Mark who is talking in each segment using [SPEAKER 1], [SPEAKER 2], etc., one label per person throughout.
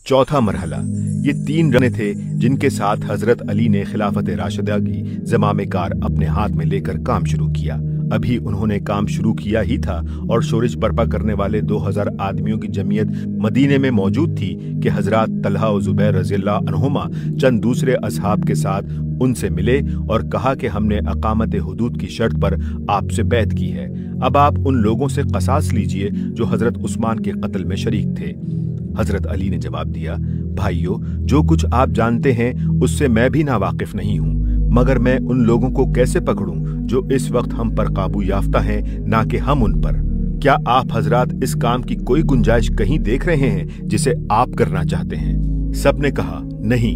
[SPEAKER 1] चौथा मरहला, ये 3 रने थे जिनके साथ हजरत अली ने खिलाफत राशिदा की ज़मामे कार अपने हाथ में लेकर काम शुरू किया। अभी उन्होंने काम शुरू किया ही था और शोरिश बर्पा करने वाले 2000 आदमियों की जमीयत मदीने में मौजूद थी कि हजरत तलहा और जुबैर रज़ियल्लाहु अन्हुमा चंद दूसरे असहाब के साथ उनसे मिले और कहा कि हमने अकामत हुदूद की शर्त पर आपसे बैत की है। अब आप उन लोगों से क़सास लीजिए जो हजरत उस्मान के कत्ल में शरीक थे। हजरत अली ने जवाब दिया, भाइयों, जो कुछ आप जानते हैं उससे मैं भी नावाकिफ नहीं हूँ, मगर मैं उन लोगों को कैसे पकड़ूं जो इस वक्त हम पर काबू याफ्ता हैं, ना कि हम उन पर। क्या आप हजरात इस काम की कोई गुंजाइश कहीं देख रहे हैं जिसे आप करना चाहते हैं? सब ने कहा नहीं।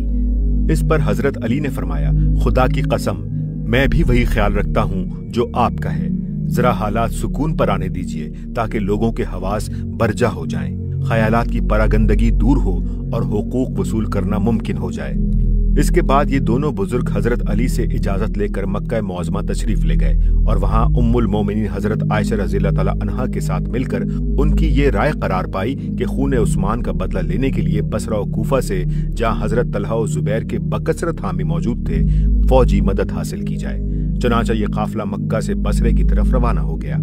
[SPEAKER 1] इस पर हजरत अली ने फरमाया, खुदा की कसम, मैं भी वही ख्याल रखता हूँ जो आपका है। जरा हालात सुकून पर आने दीजिए ताकि लोगों के हवास बरजा हो जाएं, ख्यालात की परागंदगी दूर हो और हुकूक वसूल करना मुमकिन हो जाए। इसके बाद ये दोनों बुजुर्ग हजरत अली से इजाजत लेकर मक्का मुअज़्ज़मा तशरीफ ले गए और वहां उम्मुल मोमिनीन हजरत आयशा रज़ियल्लाहु ताला अन्हा के साथ मिलकर उनकी ये राय करार पाई कि खून उस्मान का बदला लेने के लिए बसरा और कूफा से, जहां हजरत तलहा और जुबैर के बकसरत हामी मौजूद थे, फौजी मदद हासिल की जाए। चनाचा ये काफिला मक्का से बसरे की तरफ रवाना हो गया।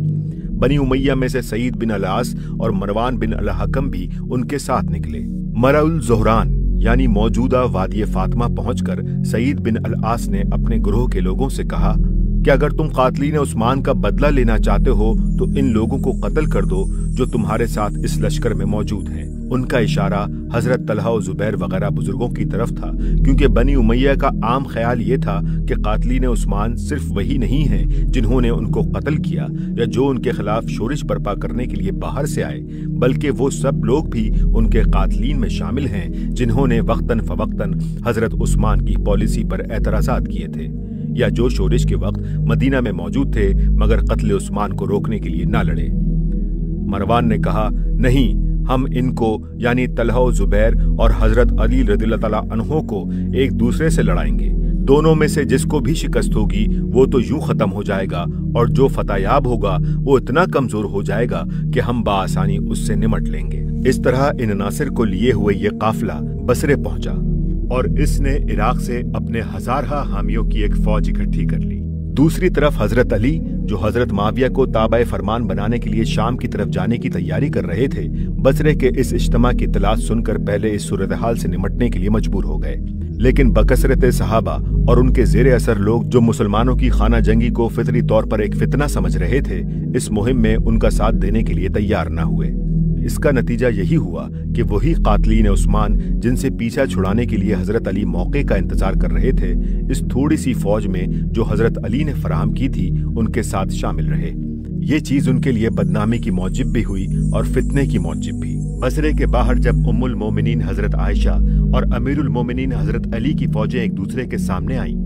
[SPEAKER 1] बनी उमैया में से सईद बिन अल-आस और मरवान बिन अल-हकम भी उनके साथ निकले। मरउल ज़ोहरान यानी मौजूदा वादी फातिमा पहुंचकर सईद बिन अल-आस ने अपने ग्रोह के लोगों से कहा कि अगर तुम कातलीन उस्मान का बदला लेना चाहते हो तो इन लोगों को कत्ल कर दो जो तुम्हारे साथ इस लश्कर में मौजूद हैं। उनका इशारा हजरत तलहा और जुबैर वगैरह बुजुर्गों की तरफ था, क्योंकि बनी उमैया का आम ख्याल ये था कि कातलीन उस्मान सिर्फ वही नहीं हैं जिन्होंने उनको कत्ल किया या जो उनके खिलाफ शोरिश बर्पा करने के लिए बाहर से आए, बल्कि वो सब लोग भी उनके कातलीन में शामिल हैं जिन्होंने वक्तन फवक्तन हजरत उस्मान की पॉलिसी पर एतराज़ात किए थे या जो शोरिश के वक्त मदीना में मौजूद थे मगर कत्ल उस्मान को रोकने के लिए ना लड़े। मरवान ने कहा, नहीं, हम इनको यानी तलहा और जुबैर और हजरत अली रज़ियल्लाहु ताला अन्हो को एक दूसरे से लड़ाएंगे। दोनों में से जिसको भी शिकस्त होगी वो तो यूं खत्म हो जाएगा और जो फतहयाब होगा वो इतना कमजोर हो जाएगा कि हम बाआसानी उससे निमट लेंगे। इस तरह इन नासिर को लिए हुए ये काफिला बसरे पहुंचा और इसने इराक से अपने हजारहा हामियों की एक फौज इकट्ठी कर ली। दूसरी तरफ हजरत अली, जो हजरत माविया को ताबाए फरमान बनाने के लिए शाम की तरफ जाने की तैयारी कर रहे थे, बसरे के इस इज्तिमा की तलाश सुनकर पहले इस सूरत हाल से निमटने के लिए मजबूर हो गए। लेकिन बकसरत सहाबा और उनके जेरे असर लोग जो मुसलमानों की खाना जंगी को फितरी तौर पर एक फितना समझ रहे थे, इस मुहिम में उनका साथ देने के लिए तैयार न हुए। इसका नतीजा यही हुआ कि वही कातलीन उस्मान जिनसे पीछा छुड़ाने के लिए हजरत अली मौके का इंतजार कर रहे थे, इस थोड़ी सी फौज में जो हजरत अली ने फराहम की थी उनके साथ शामिल रहे। ये चीज उनके लिए बदनामी की मौजिब भी हुई और फितने की मौजिब भी। बसरे के बाहर जब उम्मुल मोमिनीन हजरत आयशा और अमीरुल मोमिनीन हजरत अली की फौजें एक दूसरे के सामने आईं,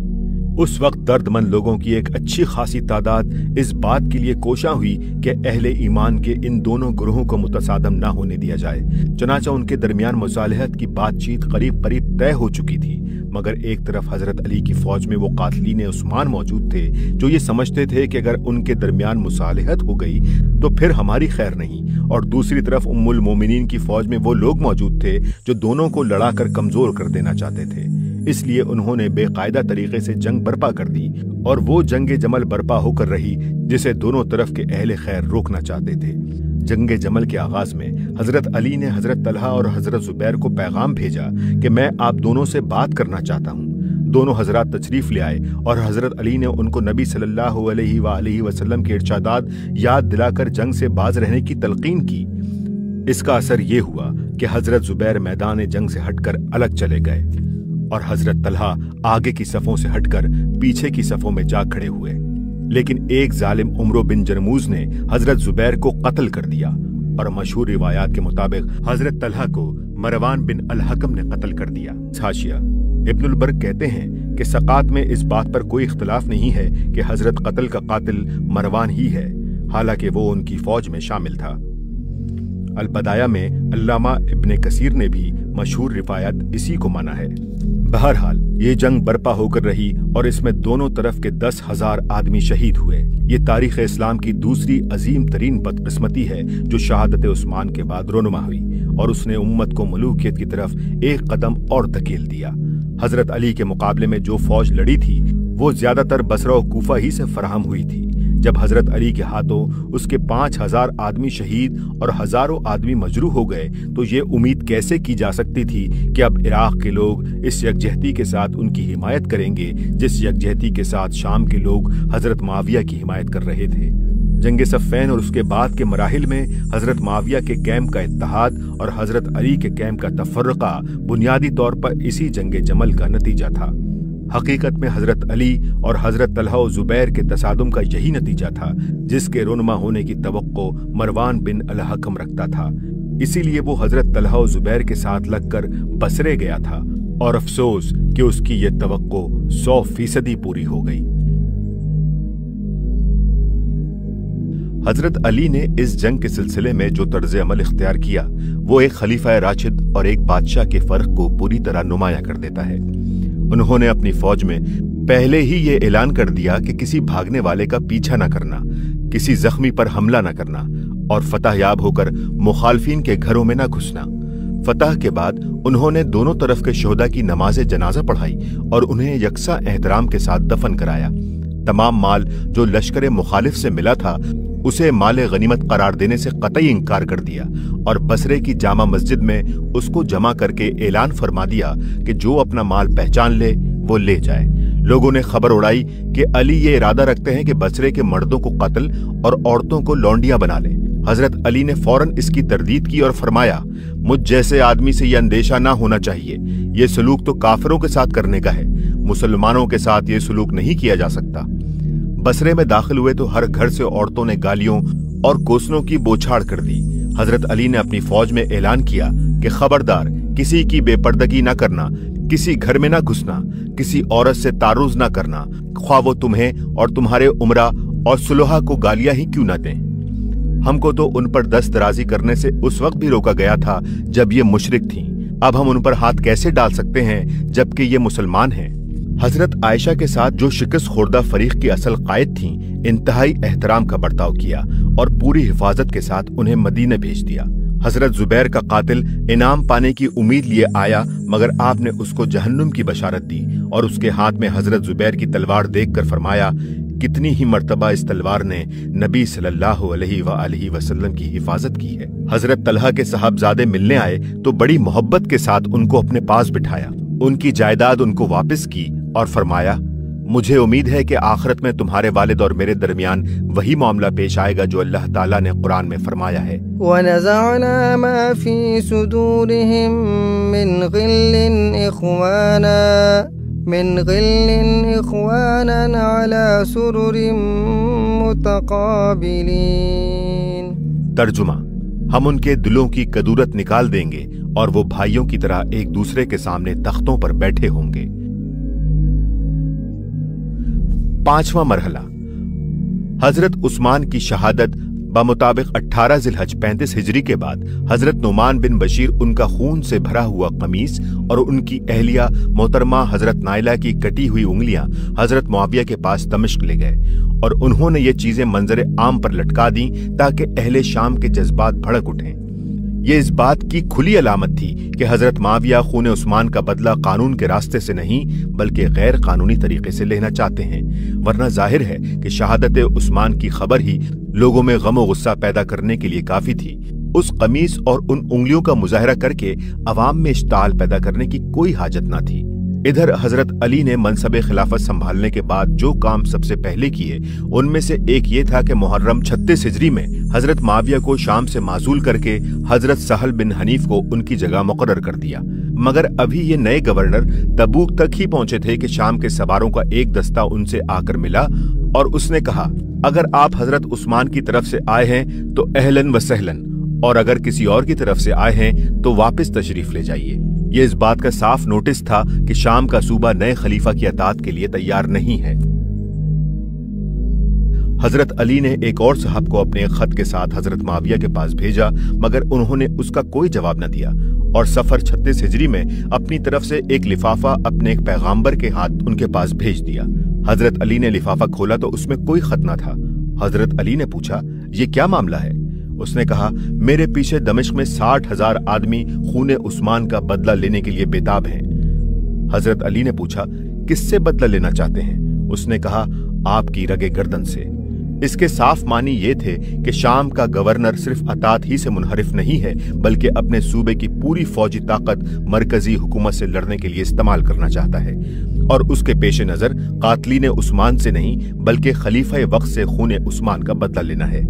[SPEAKER 1] उस वक्त दर्दमंद लोगों की एक अच्छी खासी तादाद इस बात के लिए कोशा हुई कि अहले ईमान के इन दोनों ग्रोहों को मुतसादम ना होने दिया जाए। चनाचा उनके दरमियान मुसालहत की बातचीत करीब करीब तय हो चुकी थी, मगर एक तरफ हजरत अली की फौज में वो कातलीन उस्मान मौजूद थे जो ये समझते थे कि अगर उनके दरमियान मुसालहत हो गई तो फिर हमारी खैर नहीं, और दूसरी तरफ उम्मुल मोमिनीन की फौज में वो लोग मौजूद थे जो दोनों को लड़ाकर कमजोर कर देना चाहते थे। इसलिए उन्होंने बेकायदा तरीके से जंग बर्पा कर दी और वो जंगे जमल बर्पा होकर रही जिसे दोनों तरफ के अहले खैर रोकना चाहते थे। जंगे जमल के आगाज में हजरत अली ने हजरत तलहा और हजरत जुबैर को पैगाम भेजा कि मैं आप दोनों से बात करना चाहता हूँ। दोनों हजरात तशरीफ ले आए और हजरत अली ने उनको नबी सल्लल्लाहु अलैहि वसल्लम के इरशादात याद दिलाकर जंग से बाज रहने की तलकीन की। इसका असर ये हुआ कि हजरत जुबैर मैदान जंग से हटकर अलग चले गए और हजरत तलहा आगे की सफों से हटकर पीछे की सफों में जा खड़े हुए। लेकिन एक जालिम उमरो बिन जरमूज ने हजरत जुबैर को कत्ल कर दिया और मशहूर रिवायात के मुताबिक हजरत तलहा को मरवान बिन अल-हकम ने कत्ल कर दिया। हाशिया इब्नुल बर्क कहते हैं कि सकात में इस बात पर कोई इख्तिलाफ नहीं है कि हजरत कत्ल का कातिल मरवान ही है, हालांकि वो उनकी फौज में शामिल था। अल-बदाया में अल्लामा इब्ने कसीर ने भी मशहूर रिवायत इसी को माना है। बहरहाल ये जंग बर्पा होकर रही और इसमें दोनों तरफ के 10,000 आदमी शहीद हुए। ये तारीख इस्लाम की दूसरी अजीम तरीन बदकिस्मती है जो शहादत उस्मान के बाद रोनुमा हुई और उसने उम्मत को मलूकियत की तरफ एक कदम और धकेल दिया। हजरत अली के मुकाबले में जो फौज लड़ी थी वो ज्यादातर बसरा और कूफा ही से फराहम हुई थी। जब हजरत अली के हाथों उसके 5,000 आदमी शहीद और हजारों आदमी मजरूह हो गए तो ये उम्मीद कैसे की जा सकती थी कि अब इराक के लोग इस यकजहती के साथ उनकी हिमायत करेंगे जिस यकजहती के साथ शाम के लोग हजरत मुआविया की हिमायत कर रहे थे। जंग सफ़ैन और उसके बाद के मराहिल में हजरत मुआविया के कैंप का इत्तेहाद और हजरत अली के कैंप का तफर्रका बुनियादी तौर पर इसी जंग जमल का नतीजा था। हकीकत में हजरत अली और हजरत तलहा और जुबैर के तसादुम का यही नतीजा था जिसके रोनुमा होने की तवक्को मरवान बिन अल हकम रखता था। इसीलिए वो हजरत तलहा और जुबैर के साथ लगकर बसरे गया था और अफसोस कि उसकी ये तवक्को 100% पूरी हो गई। हजरत अली ने इस जंग के सिलसिले में जो तर्ज अमल इख्तियार किया वो एक खलीफा राशिद और एक बादशाह के फर्क को पूरी तरह नुमाया कर देता है। उन्होंने अपनी फौज में पहले ही ये ऐलान कर दिया कि किसी भागने वाले का पीछा न करना, किसी जख्मी पर हमला न करना और फतह याब होकर मुखालफिन के घरों में न घुसना। फतह के बाद उन्होंने दोनों तरफ के शोहदा की नमाज जनाजा पढ़ाई और उन्हें यकसा एहतराम के साथ दफन कराया। तमाम माल जो लश्कर मुखालिफ से मिला था उसे माले गनीमत करार देने से कतई इंकार कर दिया और बसरे की जामा मस्जिद में उसको जमा करके ऐलान फरमा दिया कि जो अपना माल पहचान ले वो ले जाए। लोगों ने खबर उड़ाई कि अली ये इरादा रखते हैं कि बसरे के मर्दों को कत्ल और औरतों को लौंडियां बना ले। हजरत अली ने फौरन इसकी तरदीद की और फरमाया, मुझ जैसे आदमी से यह अंदेशा ना होना चाहिए। ये सलूक तो काफिरों के साथ करने का है, मुसलमानों के साथ ये सलूक नहीं किया जा सकता। बसरे में दाखिल हुए तो हर घर से औरतों ने गालियों और कोसनों की बौछार कर दी। हजरत अली ने अपनी फौज में ऐलान किया कि खबरदार किसी की बेपर्दगी न करना, किसी घर में न घुसना, किसी औरत से तारुज न करना, ख्वाह वो तुम्हें और तुम्हारे उमरा और सुलहा को गालियां ही क्यों न दें। हमको तो उन पर दस्तराजी करने से उस वक्त भी रोका गया था जब ये मुशरिक थीं। अब हम उन पर हाथ कैसे डाल सकते हैं जबकि ये मुसलमान हैं। हजरत आयशा के साथ जो शिकस्त खोर्दा फरीक की असल कायद थीं, इंतहाई एहतराम का बर्ताव किया और पूरी हिफाजत के साथ उन्हें मदीने भेज दिया। हजरत जुबैर का कातिल इनाम पाने की उम्मीद लिए आया मगर आपने उसको जहन्नुम की बशारत दी और उसके हाथ में हजरत जुबैर की तलवार देखकर फरमाया, कितनी ही मर्तबा इस तलवार ने नबी सल्लल्लाहु अलैहि वसल्लम की हिफाजत की है। हजरत तलहा के साहबजादे मिलने आए तो बड़ी मोहब्बत के साथ उनको अपने पास बिठाया, उनकी जायदाद उनको वापस की और फरमाया, मुझे उम्मीद है कि आखिरत में तुम्हारे वालिद और मेरे दरमियान वही मामला पेश आएगा जो अल्लाह ताला ने कुरान में फरमाया है,
[SPEAKER 2] वनज़अना मा फी सुदूरिहिम मिन गिल्लिन इख्वानन अला सुरुरिम मुतक़ाबिलीन।
[SPEAKER 1] तर्जुमा, हम उनके दिलों की कदूरत निकाल देंगे और वो भाइयों की तरह एक दूसरे के सामने तख्तों पर बैठे होंगे। पांचवा मरहला, हजरत उस्मान की शहादत बमुताबिक 18 ज़िलहज 35 हिजरी के बाद हजरत नुमान बिन बशीर उनका खून से भरा हुआ कमीज और उनकी अहलिया मोहतरमा हजरत नाइला की कटी हुई उंगलियां हजरत मुआविया के पास दमिश्क ले गए और उन्होंने ये चीजें मंजर आम पर लटका दी ताकि अहले शाम के जज्बात भड़क उठें। ये इस बात की खुली अलामत थी कि हजरत मुआविया खून उस्मान का बदला कानून के रास्ते से नहीं बल्कि गैर कानूनी तरीके से लेना चाहते हैं, वरना जाहिर है कि शहादत उस्मान की खबर ही लोगों में गम और गुस्सा पैदा करने के लिए काफी थी। उस कमीज और उन उंगलियों का मुजाहरा करके अवाम में इश्ताल पैदा करने की कोई हाजत न थी। इधर हजरत अली ने मनसबे खिलाफत संभालने के बाद जो काम सबसे पहले किए उनमें से एक ये था कि मुहर्रम 36 हिजरी में हजरत मुआविया को शाम से माजूल करके हजरत सहल बिन हनीफ को उनकी जगह मुकर्रर कर दिया। मगर अभी ये नए गवर्नर तबूक तक ही पहुंचे थे कि शाम के सवारों का एक दस्ता उनसे आकर मिला और उसने कहा, अगर आप हजरत उस्मान की तरफ से आए हैं तो अहलन व सहलन, और अगर किसी और की तरफ से आए हैं तो वापस तशरीफ ले जाइए। ये इस बात का साफ नोटिस था कि शाम का सूबा नए खलीफा की अतात के लिए तैयार नहीं है। हजरत अली ने एक और साहब को अपने खत के साथ हजरत मुआविया के पास भेजा, मगर उन्होंने उसका कोई जवाब न दिया और सफर 36 हिजरी में अपनी तरफ से एक लिफाफा अपने एक पैगाम्बर के हाथ उनके पास भेज दिया। हजरत अली ने लिफाफा खोला तो उसमें कोई खत न था। हजरत अली ने पूछा, ये क्या मामला है? उसने कहा, मेरे पीछे दमिश्क में 60,000 आदमी खूने उस्मान का बदला लेने के लिए बेताब हैं। हजरत अली ने पूछा, किससे बदला लेना चाहते हैं? उसने कहा, आपकी रगे गर्दन से। इसके साफ मानी ये थे कि शाम का गवर्नर सिर्फ अतात ही से मुनहरिफ नहीं है, बल्कि अपने सूबे की पूरी फौजी ताकत मरकजी हुकूमत से लड़ने के लिए इस्तेमाल करना चाहता है और उसके पेश नजर कातलीन उस्मान से नहीं बल्कि खलीफा वक्त से खूने उस्मान का बदला लेना है।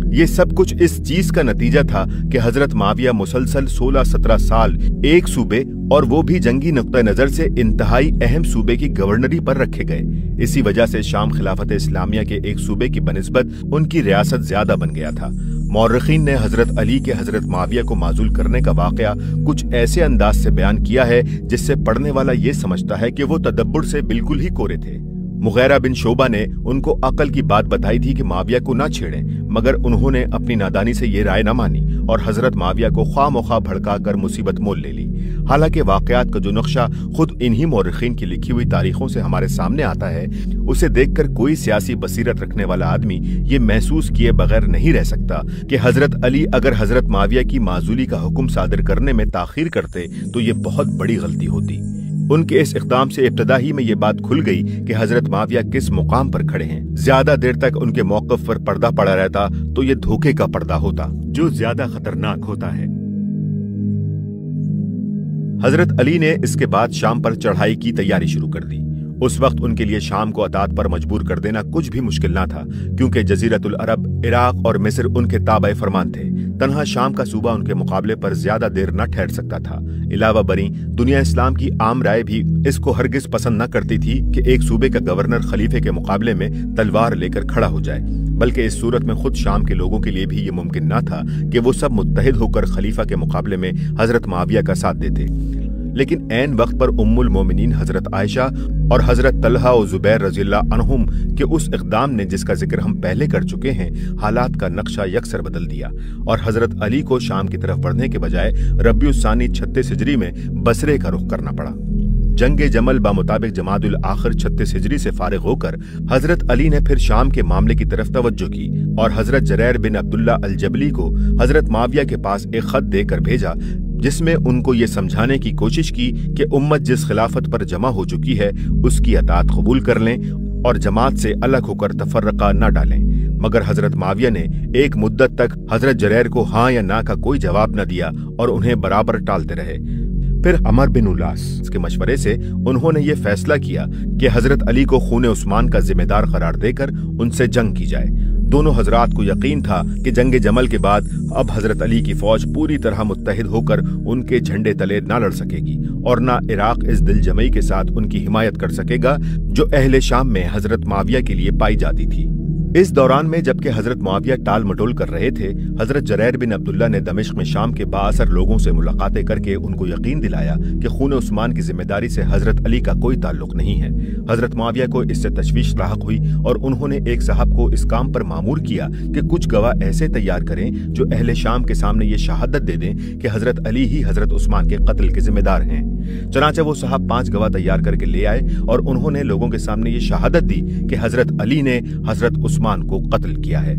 [SPEAKER 1] ये सब कुछ इस चीज का नतीजा था कि हजरत मुआविया मुसलसल 16-17 साल एक सूबे और वो भी जंगी नुक्ता नजर से इंतहाई अहम सूबे की गवर्नरी पर रखे गए। इसी वजह से शाम खिलाफत इस्लामिया के एक सूबे की बनिस्बत उनकी रियासत ज्यादा बन गया था। मौर्रिखीन ने हजरत अली के हजरत मुआविया को माजूल करने का वाकया कुछ ऐसे अंदाज से बयान किया है जिससे पढ़ने वाला ये समझता है कि वो तदब्बुर से बिल्कुल ही कोरे थे। मुगैरा बिन शोबा ने उनको अकल की बात बताई थी कि मुआविया को ना छेड़ें, मगर उन्होंने अपनी नादानी से ये राय न मानी और हजरत मुआविया को ख्वामोखा भड़का कर मुसीबत मोल ले ली। हालांकि वाकयात का जो नक्शा खुद इन्हीं मौर्रिखीन की लिखी हुई तारीखों से हमारे सामने आता है, उसे देखकर कोई सियासी बसीरत रखने वाला आदमी ये महसूस किए बगैर नहीं रह सकता कि हजरत अली अगर हजरत मुआविया की माजूली का हुक्म सादर करने में ताखीर करते तो ये बहुत बड़ी गलती होती। उनके इस इक़दाम से इब्तदा ही में ये बात खुल गई कि हजरत मुआविया किस मुकाम पर खड़े हैं। ज्यादा देर तक उनके मौक़िफ़ पर पर्दा पड़ा रहता तो ये धोखे का पर्दा होता, जो ज्यादा खतरनाक होता है। हजरत अली ने इसके बाद शाम पर चढ़ाई की तैयारी शुरू कर दी। उस वक्त उनके लिए शाम को अतात पर मजबूर कर देना कुछ भी मुश्किल ना था, क्योंकि जजीरतुल अरब, इराक और मिस्र उनके ताबे फरमान थे। तन्हा शाम का सूबा उनके मुकाबले पर ज्यादा देर न ठहर सकता था। इलावा बरी दुनिया इस्लाम की आम राय भी इसको हरगिज पसंद न करती थी कि एक सूबे का गवर्नर खलीफे के मुकाबले में तलवार लेकर खड़ा हो जाए, बल्कि इस सूरत में खुद शाम के लोगों के लिए भी ये मुमकिन न था कि वो सब मुत्तहिद होकर खलीफा के मुकाबले में हजरत मुआविया का साथ देते। लेकिन ऐन वक्त पर उम्मुल मोमिनीन हजरत आयशा और हजरत तलहा और जुबैर रज़ियल्लाहु अन्हुम के उस इक़दाम ने, जिसका जिक्र हम पहले कर चुके हैं, हालात का नक्शा यकसर बदल दिया और हजरत अली को शाम की तरफ बढ़ने के बजाय रबीउस्सानी 36 हिजरी में बसरे का रुख करना पड़ा। जंगे जमल बामुताबिक जमादुल आखिर 36 हिजरी से फारिग होकर हजरत अली ने फिर शाम के मामले की तरफ तवज्जो की और हजरत जरैर बिन अब्दुल्ला अल जबली को हजरत मुआविया के पास एक खत देकर भेजा, जिसमें उनको ये समझाने की कोशिश की कि उम्मत जिस खिलाफत पर जमा हो चुकी है उसकी अतात कबूल कर लें और जमात से अलग होकर तफर्रका न डालें। मगर हजरत मुआविया ने एक मुद्दत तक हजरत जरैर को हाँ या ना का कोई जवाब न दिया और उन्हें बराबर टालते रहे। फिर अमर बिन उलास के मशवरे से उन्होंने ये फैसला किया कि हजरत अली को खूने उस्मान का जिम्मेदार करार देकर उनसे जंग की जाए। दोनों हजरात को यकीन था कि जंगे जमल के बाद अब हजरत अली की फौज पूरी तरह मुत्तहिद होकर उनके झंडे तले ना लड़ सकेगी और ना इराक इस दिलजमई के साथ उनकी हिमायत कर सकेगा जो अहले शाम में हजरत मुआविया के लिए पाई जाती थी। इस दौरान में जबकि हजरत मुआविया टाल मटोल कर रहे थे, हजरत जरैर बिन अब्दुल्ला ने दमिश्क में शाम के बाअसर लोगों से मुलाकातें करके उनको यकीन दिलाया कि खून उस्मान की जिम्मेदारी से हजरत अली का कोई ताल्लुक नहीं है। हजरत मुआविया को इससे तशवीश लाहक हुई और उन्होंने एक साहब को इस काम पर मामूर किया कि कुछ गवाह ऐसे तैयार करें जो अहले शाम के सामने ये शहादत दे दें कि हजरत अली ही हजरत उस्मान के कत्ल के जिम्मेदार हैं। चनाचे वो साहब 5 गवाह तैयार करके ले आए और उन्होंने लोगों के सामने ये शहादत दी कि हजरत अली ने हजरत उस्मान को कत्ल किया है।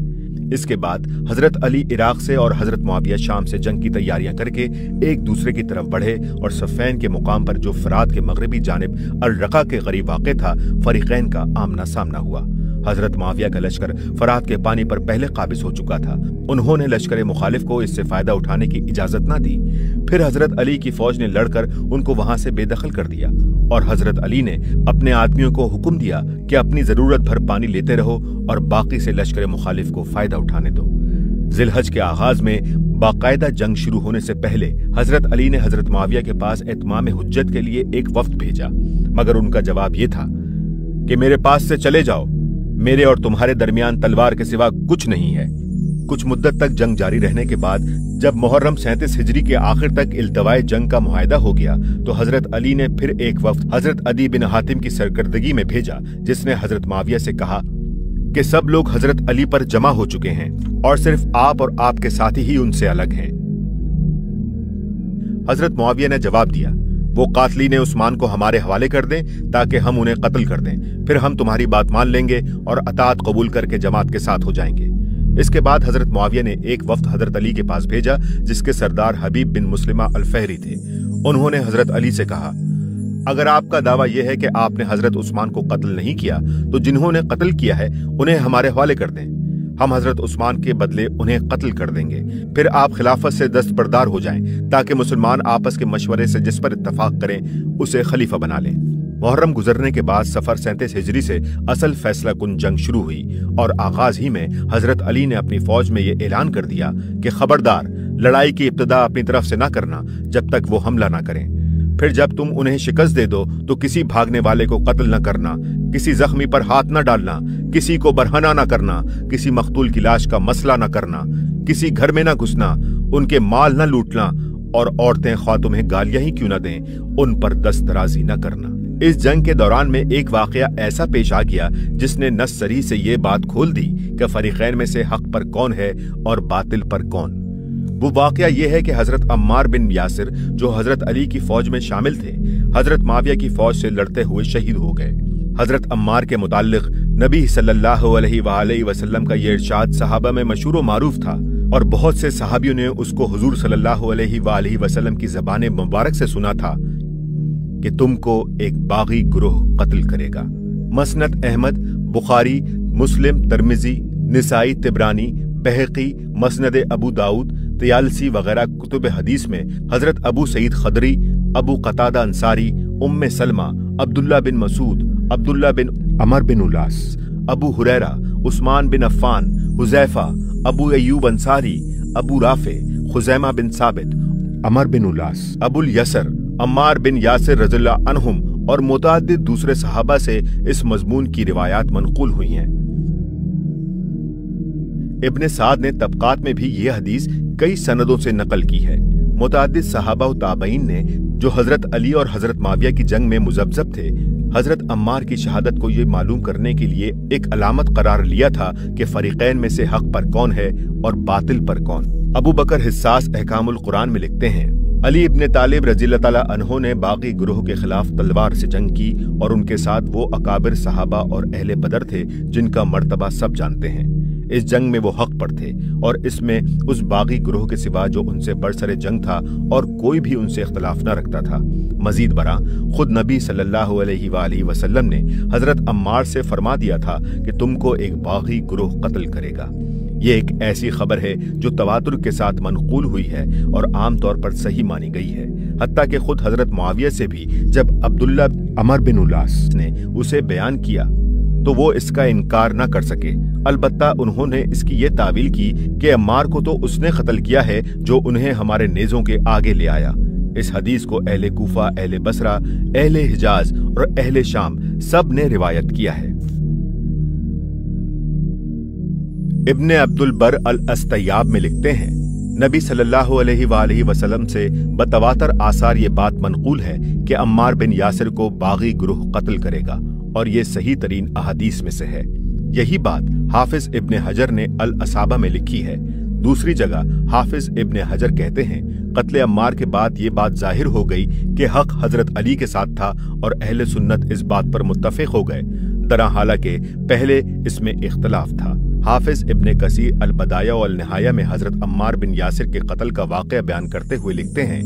[SPEAKER 1] इसके बाद हजरत अली इराक से और हजरत मुआविया शाम से जंग की तैयारियां करके एक दूसरे की तरफ बढ़े और सफ़ैन के मुकाम पर जो फरात के मगरबी जानिब अल रका के करीब वाक़ था, फरीक़ैन का आमना सामना हुआ। हजरत मुआविया का लश्कर फरात के पानी पर पहले काबिज हो चुका था। उन्होंने लश्कर मुखालिफ को इससे फायदा उठाने की इजाजत न दी। फिर हजरत अली की फौज ने लड़कर उनको वहां से बेदखल कर दिया और हजरत अली ने अपने आदमियों को हुक्म दिया कि अपनी जरूरत भर पानी लेते रहो और बाकी से लश्कर मुखालिफ को फायदा उठाने दो। जिलहज के आगाज में बाकायदा जंग शुरू होने से पहले हजरत अली ने हजरत मुआविया के पास इत्माम हुज्जत के लिए एक वफ्द भेजा, मगर उनका जवाब ये था कि मेरे पास से चले जाओ, मेरे और तुम्हारे दरमियान तलवार के सिवा कुछ नहीं है। कुछ मुद्दत तक जंग जारी रहने के बाद जब मुहर्रम 37 हिजरी के आखिर तक इल्तवाए जंग का मुआहिदा हो गया तो हजरत अली ने फिर एक वफ्द हजरत अदी बिन हातिम की सरकर्दगी में भेजा, जिसने हजरत मुआविया से कहा कि सब लोग हजरत अली पर जमा हो चुके हैं और सिर्फ आप और आपके साथी ही उनसे अलग हैं। हजरत मुआविया ने जवाब दिया, वो कातलीन उस्मान को हमारे हवाले कर दें ताकि हम उन्हें कत्ल कर दें, फिर हम तुम्हारी बात मान लेंगे और अतात कबूल करके जमात के साथ हो जाएंगे। इसके बाद हजरत मुआविया ने एक वफ्द हजरत अली के पास भेजा जिसके सरदार हबीब बिन मुस्लिमा अल फहरी थे। उन्होंने हजरत अली से कहा, अगर आपका दावा यह है कि आपने हजरत उस्मान को कत्ल नहीं किया तो जिन्होंने कत्ल किया है उन्हें हमारे हवाले कर दें, हम हजरत उस्मान के बदले उन्हें कत्ल कर देंगे, फिर आप खिलाफत से दस्तबरदार हो जाएं ताकि मुसलमान आपस के मशवरे से जिस पर इत्तफाक करें उसे खलीफा बना लें। मुहर्रम गुजरने के बाद सफर 37 हिजरी से असल फैसला कुन जंग शुरू हुई और आगाज ही में हजरत अली ने अपनी फौज में यह ऐलान कर दिया कि खबरदार, लड़ाई की इब्तिदा अपनी तरफ से न करना जब तक वो हमला न करें। फिर जब तुम उन्हें शिकस्त दे दो तो किसी भागने वाले को कत्ल न करना, किसी जख्मी पर हाथ न डालना, किसी को बरहना न करना, किसी मकतूल की लाश का मसला न करना, किसी घर में न घुसना, उनके माल न लूटना और औरतें ख्वाह तुम्हें गालियां ही क्यों न दें उन पर दस्तराजी न करना। इस जंग के दौरान में एक वाकया ऐसा पेश आ गया जिसने नस्सरी से ये बात खोल दी कि फरीकैन में से हक पर कौन है और बातिल पर कौन। वो वाकया ये है कि हजरत अम्मार बिन यासिर जो हजरत अली की फौज में शामिल थे, हजरत माविया की फौज से लड़ते हुए शहीद हो गए। हजरत अम्मार के मुताल्लिक नबी सल्लल्लाहु अलैहि वसल्लम का ये इरशाद सहाबा में मशहूर मारूफ था और बहुत से सहाबियों ने उसको हुजूर सल्लल्लाहु अलैहि वसल्लम की ज़बान मुबारक से सुना था कि तुमको एक बागी गुरोह कत्ल करेगा। मसनद अहमद, बुखारी, मुस्लिम, तिर्मिज़ी, निसाई, तिबरानी, बहकी, मसनद अबू दाऊद, तयालसी वगैरह कुतुब हदीस में हजरत अबू सईद खदरी, अबू कतादा अंसारी, उम्मे सलमा, अब्दुल्ला बिन मसूद, अब्दुल्ला बिन अमर बिन उलास, अबू हुरैरा, उस्मान बिन अफ़्फ़ान, हुज़ैफा, अबू अय्यूब अंसारी, अबू राफे, खुज़ैमा बिन साबित, अमर बिन उलास, अबुल यसर, अम्मार बिन यासिर रज़ियल्लाहु अन्हुम और मुतअद्दिद दूसरे सहाबा से इस मजमून की रिवायात मनक़ूल हुई हैं। इब्ने साद ने तबकात में भी यह हदीस कई सनदों से नकल की है। मुतअद्दिद सहाबा व ताबईन ने जो हजरत अली और हजरत माविया की जंग में मुज़ब्ज़ब थे, हजरत अम्मार की शहादत को ये मालूम करने के लिए एक अलामत करार लिया था कि फरीकैन में से हक पर कौन है और बातिल पर कौन। अबू बकर हिस्सास अहकामुल कुरान में लिखते हैं, अली इब्ने तालिब रज़ियल्लाहु ताला अन्हु ने बागी गुरोह के खिलाफ तलवार से जंग की और उनके साथ वो अकाबिर सहाबा और अहले बदर थे जिनका मर्तबा सब जानते हैं। इस जंग में वो हक पर थे और इसमें उस बागी गुरोह के सिवा जो उनसे बरसरे जंग था और कोई भी उनसे इख्तलाफ न रखता था। मजीद बरा खुद नबी सल्लल्लाहु अलैहि वसल्लम ने हजरत अम्मार से फरमा दिया था कि तुमको एक बागी गुरोह कत्ल करेगा। ये एक ऐसी खबर है जो तवातुर के साथ मनक़ूल हुई है और आम तौर पर सही मानी गई है। हत्ता कि खुद हजरत मुआविया से भी जब अब्दुल्ला अमर बिन उलास ने उसे बयान किया तो वो इसका इनकार न कर सके। अलबत्ता उन्होंने इसकी ये तावील की कि अम्मार को तो उसने कत्ल किया है जो उन्हें हमारे नेज़ों के आगे ले आया। इस हदीस को अहले कूफा, अहले बसरा, अहले हिजाज और अहले शाम सब ने रिवायत किया है। इब्ने अब्दुल बर अल अस्तयाब में लिखते हैं, नबी सल्लल्लाहु अलैहि वसल्लम से बतवातर आसार ये बात मनक़ूल है कि अम्मार बिन यासिर को बागी गुरूह कत्ल करेगा और ये सही तरीन अहादीस में से है। यही बात हाफिज इब्ने हजर ने अल असाबा में लिखी है। दूसरी जगह हाफिज इब्ने हजर कहते हैं, कत्ले अम्मार के बाद ये बात जाहिर हो गई कि हक हजरत अली के साथ था और अहले सुन्नत इस बात पर मुत्तफिक हो गए, दरा हालांकि पहले इसमें इख्तलाफ था। हाफिज इब्ने कसीर अल बदाया और निहाया में हजरत अम्मार बिन यासिर के कत्ल का वाक़या बयान करते हुए लिखते हैं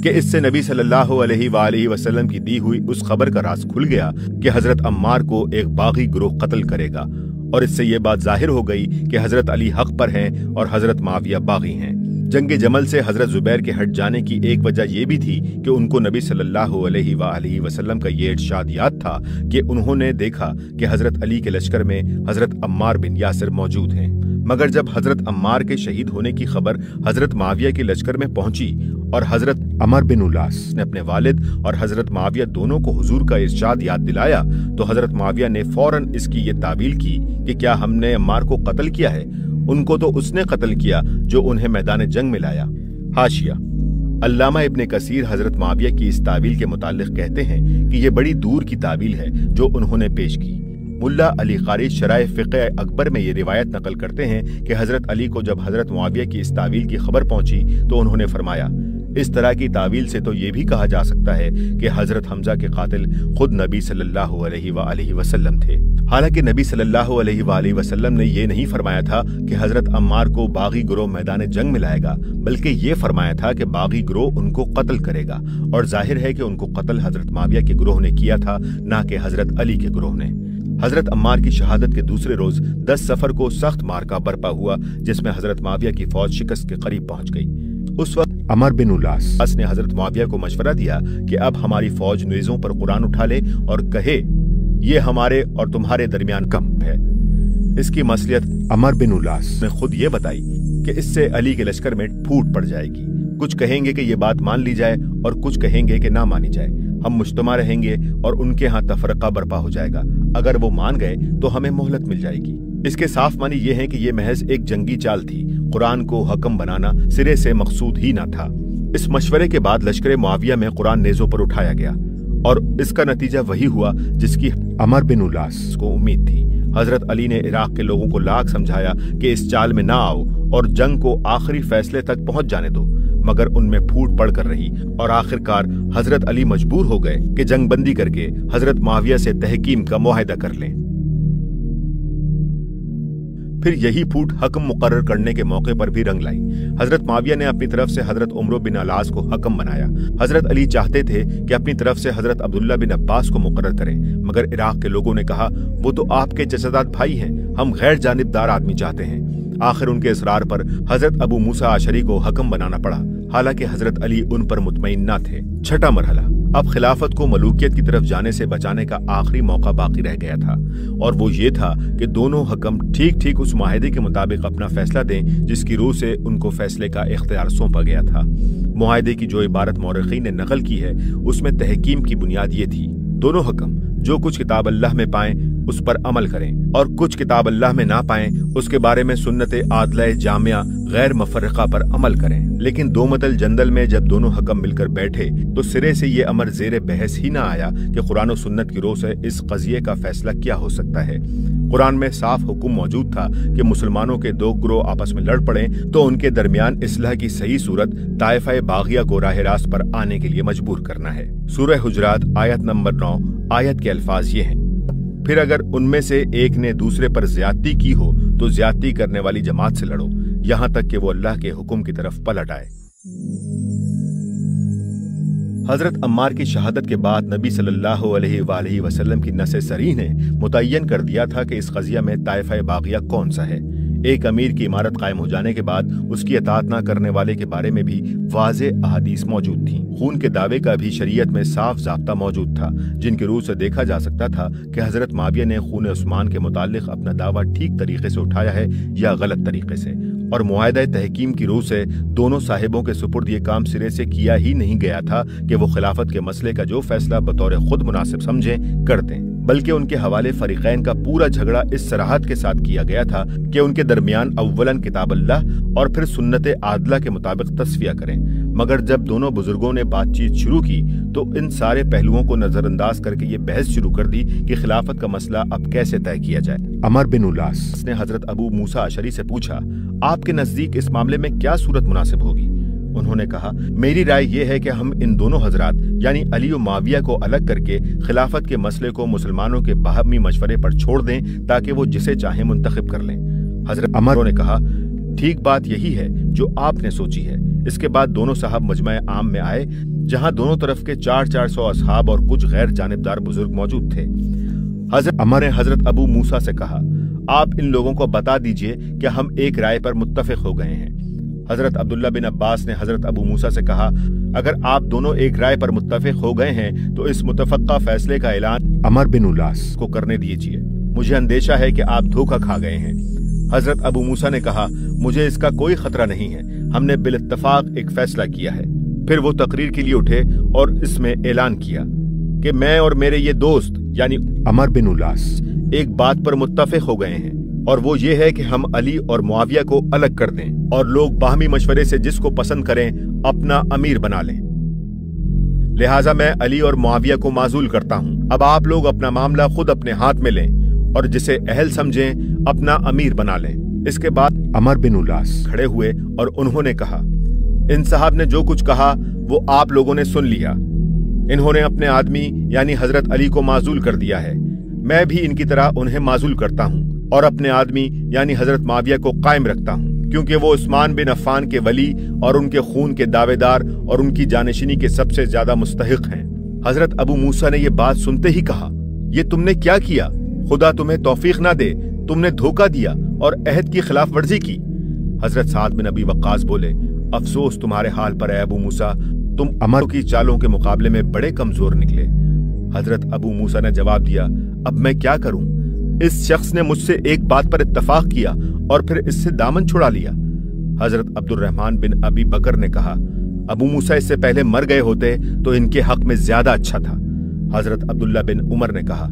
[SPEAKER 1] कि इससे नबी सल्लल्लाहु अलैहि वसल्लम की दी हुई उस खबर का राज खुल गया कि हजरत अम्मार को एक बागी गुरूह कत्ल करेगा और इससे ये बात जाहिर हो गई कि हजरत अली हक पर हैं और हजरत माविया बागी हैं। जंग जमल से हजरत जुबैर के हट जाने की एक वजह यह भी थी कि उनको नबी सल्लल्लाहु अलैहि वसल्लम का ये इरशाद याद था कि उन्होंने देखा कि हजरत अली के लश्कर में हजरत अम्मार बिन यासिर मौजूद हैं। मगर जब हजरत अम्मार के शहीद होने की खबर हजरत माविया के लश्कर में पहुंची और हजरत अमर बिन उलास ने अपने वालिद और हजरत माविया दोनों को हुजूर का इरशाद याद दिलाया तो हजरत माविया ने फौरन इसकी ये तावील की कि क्या हमने अम्मार को कत्ल किया है? उनको तो उसने कत्ल किया जो उन्हें मैदान जंग में लाया। हाशिया अल्लामा इब्ने कसीर हजरत माविया की इस तावील के मुतालिक कहते हैं कि ये बड़ी दूर की तावील है जो उन्होंने पेश की। मुल्ला अली कारी शराय फ़िक़्ह अकबर में ये रिवायत नकल करते हैं कि हजरत अली को जब हजरत मुआविया की इस तावील की खबर पहुंची तो उन्होंने फरमाया, इस तरह की तावील से तो ये भी कहा जा सकता है कि हजरत हमजा के कातिल खुद नबी सल्लल्लाहु अलैहि वसल्लम थे। हालांकि नबी सल्लल्लाहु अलैहि वसल्लम ने ये नहीं फरमाया था कि हजरत अम्मार को बागी गिरोह मैदान जंग में लाएगा, बल्कि ये फरमाया था कि बागी गिरोह उनको कत्ल करेगा। और जाहिर है कि उनको कत्ल हजरत मुआविया के गिरोह ने किया था, ना कि हजरत अली के गिरोह ने। हजरत अम्मार की शहादत के दूसरे रोज 10 सफर को सख्त मार्का बरपा हुआ, जिसमें हजरत मुआविया की फौज शिकस्त के करीब पहुंच गई। उस वक्त अमर बिन उलास ने हजरत मुआविया को मशवरा दिया कि अब हमारी फौज नेज़ों पर कुरान उठा ले और कहे, ये हमारे और तुम्हारे दरमियान कम है। इसकी मसलियत अमर बिन उलास ने खुद ये बताई कि इससे अली के लश्कर में फूट पड़ जाएगी। कुछ कहेंगे कि ये बात मान ली जाए और कुछ कहेंगे कि ना मानी जाए। हम मुज्तमा रहेंगे और उनके यहाँ तफरका बर्पा हो जाएगा। अगर वो मान गए तो हमें मोहलत मिल जाएगी। इसके साफ मानी ये है कि ये महज एक जंगी चाल थी। कुरान को हकम बनाना सिरे से मकसूद ही ना था। इस मशवरे के बाद लश्कर मुआविया में कुरान नेज़ों पर उठाया गया और इसका नतीजा वही हुआ जिसकी अमर बिन उलास को उम्मीद थी। हजरत अली ने इराक के लोगों को लाख समझाया कि इस चाल में ना आओ और जंग को आखिरी फैसले तक पहुंच जाने दो, मगर उनमें फूट पड़कर रही और आखिरकार हजरत अली मजबूर हो गए कि जंग बंदी करके हजरत मुआविया से तहकीम का मुआहिदा कर लें। फिर यही फूट हकम मुकर्रर करने के मौके पर भी रंग लाई। हजरत मुआविया ने अपनी तरफ से हजरत उमर बिन अलास को हकम बनाया। हजरत अली चाहते थे कि अपनी तरफ से हजरत अब्दुल्ला बिन अब्बास को मुकर्रर करें, मगर इराक के लोगों ने कहा, वो तो आपके चचेदाद भाई हैं, हम गैर जानिबदार आदमी चाहते हैं। आखिर उनके इसरार पर हजरत अबू मूसा अशरी को हकम बनाना पड़ा, हालांकि हजरत अली उन पर मुतमईन न थे। छठा मरहला, अब खिलाफत को मलूकियत की तरफ जाने से बचाने का आखिरी मौका बाकी रह गया था, और वो ये था कि दोनों हकम ठीक ठीक उस माहिदे के मुताबिक अपना फैसला दें जिसकी रूह से उनको फैसले का इख्तियार सौंपा गया था। मुआहिदे की जो इबारत मौरखीन ने नकल की है उसमें तहकीम की बुनियाद ये थी, दोनों हकम जो कुछ किताब अल्लाह में पाएं उस पर अमल करें और कुछ किताब अल्लाह में ना पाएं उसके बारे में सुन्नत आदला जामिया गैर मुफर्रका पर अमल करें। लेकिन दो मतल जंदल में जब दोनों हकम मिलकर बैठे तो सिरे से ये अमर जेरे बहस ही ना आया कि कुरान और सुन्नत की रोह से इस कज़िये का फैसला क्या हो सकता है। कुरान में साफ हुक्म मौजूद था कि मुसलमानों के दो ग्रोह आपस में लड़ पड़े तो उनके दरमियान इस्लाह की सही सूरत ताइफा बागिया को राह रास्त पर आने के लिए मजबूर करना है। सूरह हुजरात आयत नंबर 9 आयत के अल्फाज ये हैं, फिर अगर उनमें से एक ने दूसरे पर ज्यादती की हो तो ज्यादती करने वाली जमात से लड़ो, यहां तक कि वो अल्लाह के हुक्म की तरफ पलट आए। हजरत अम्मार की शहादत के बाद नबी सल्लल्लाहु अलैहि वसल्लम की नसे सरी ने मुतय्यन कर दिया था कि इस कज़िया में ताइफा बागिया कौन सा है। एक अमीर की इमारत कायम हो जाने के बाद उसकी अताअत न करने वाले के बारे में भी वाज़े अहादीस मौजूद थी। खून के दावे का भी शरीयत में साफ ज़ाब्ता मौजूद था, जिनकी रूह से देखा जा सकता था कि हजरत मुआविया ने खून उस्मान के मुताल्लिक अपना दावा ठीक तरीके से उठाया है या गलत तरीके से, और मुआहिदा तहकीम की रूह से दोनों साहिबों के सुपुर्द ये काम सिरे से किया ही नहीं गया था कि वो खिलाफत के मसले का जो फैसला बतौर खुद मुनासिब समझें कर दें, बल्कि उनके हवाले फरीकैन का पूरा झगड़ा इस सराहत के साथ किया गया था कि उनके दरमियान अव्वलन किताब अल्लाह और फिर सुन्नत आदला के मुताबिक तस्फिया करें। मगर जब दोनों बुजुर्गों ने बातचीत शुरू की तो इन सारे पहलुओं को नजरअंदाज करके ये बहस शुरू कर दी कि खिलाफत का मसला अब कैसे तय किया जाए। अमर बिन उलास ने हजरत अबू मूसा अशरी से पूछा, आपके नजदीक इस मामले में क्या सूरत मुनासिब होगी? उन्होंने कहा, मेरी राय यह है कि हम इन दोनों हजरात यानी अली और मुआविया को अलग करके खिलाफत के मसले को मुसलमानों के बाहमी मशवरे पर छोड़ दें ताकि वो जिसे चाहे मुंतखब कर लें। हजरत अमर ने कहा, ठीक बात यही है जो आपने सोची है। इसके बाद दोनों साहब मजमा आम में आए जहां दोनों तरफ के 400 असहाब और कुछ गैर जानिबदार बुजुर्ग मौजूद थे। हजरत अमर ने हजरत अबू मूसा से कहा, आप इन लोगों को बता दीजिए कि हम एक राय पर मुत्तफिक हो गए हैं। हजरत अब्दुल्ला बिन अब्बास ने हजरत अबू मूसा से कहा, अगर आप दोनों एक राय पर मुत्तफिक हो गए हैं तो इस मुतफक्का फैसले का ऐलान अमर बिन उलास को करने दीजिए। मुझे अंदेशा है कि आप धोखा खा गए हैं। हजरत अबू मूसा ने कहा, मुझे इसका कोई खतरा नहीं है, हमने बिल इत्तफाक एक फैसला किया है। फिर वो तकरीर के लिए उठे और इसमें ऐलान किया कि मैं और मेरे ये दोस्त यानी अमर बिन उलास एक बात पर मुत्तफिक हो गए हैं, और वो ये है कि हम अली और मुआविया को अलग कर दें और लोग बाहमी मशवरे से जिसको पसंद करें अपना अमीर बना लें। लिहाजा मैं अली और मुआविया को माजूल करता हूं। अब आप लोग अपना मामला खुद अपने हाथ में लें और जिसे अहल समझें अपना अमीर बना लें। इसके बाद अमर बिन उलास खड़े हुए और उन्होंने कहा, इन साहब ने जो कुछ कहा वो आप लोगों ने सुन लिया। इन्होंने अपने आदमी यानी हजरत अली को माजूल कर दिया है। मैं भी इनकी तरह उन्हें माजूल करता हूँ और अपने आदमी यानी हजरत माविया को कायम रखता हूँ, क्योंकि वो उस्मान बिन अफ़्फ़ान के वली और उनके खून के दावेदार और उनकी जानशिनी के सबसे ज्यादा मुस्तहिक हैं। हजरत अबू मूसा ने ये बात सुनते ही कहा, ये तुमने क्या किया? खुदा तुम्हें तौफीक ना दे, तुमने धोखा दिया और अहद की खिलाफ वर्जी की। हजरत साद बिन अबी वक्कास बोले, अफसोस तुम्हारे हाल पर है अबू मूसा, तुम अमर की चालों के मुकाबले में बड़े कमजोर निकले। हजरत अबू मूसा ने जवाब दिया, अब मैं क्या करूं? इस शख्स ने मुझसे एक बात पर इत्तफाक किया और फिर इससे दामन छुड़ा लिया। हजरत अब्दुर्रहमान बिन अबी बकर ने कहा, अबू मूसा इससे पहले मर गए होते तो इनके हक में ज्यादा अच्छा था। हजरत अब्दुल्ला बिन उमर ने कहा,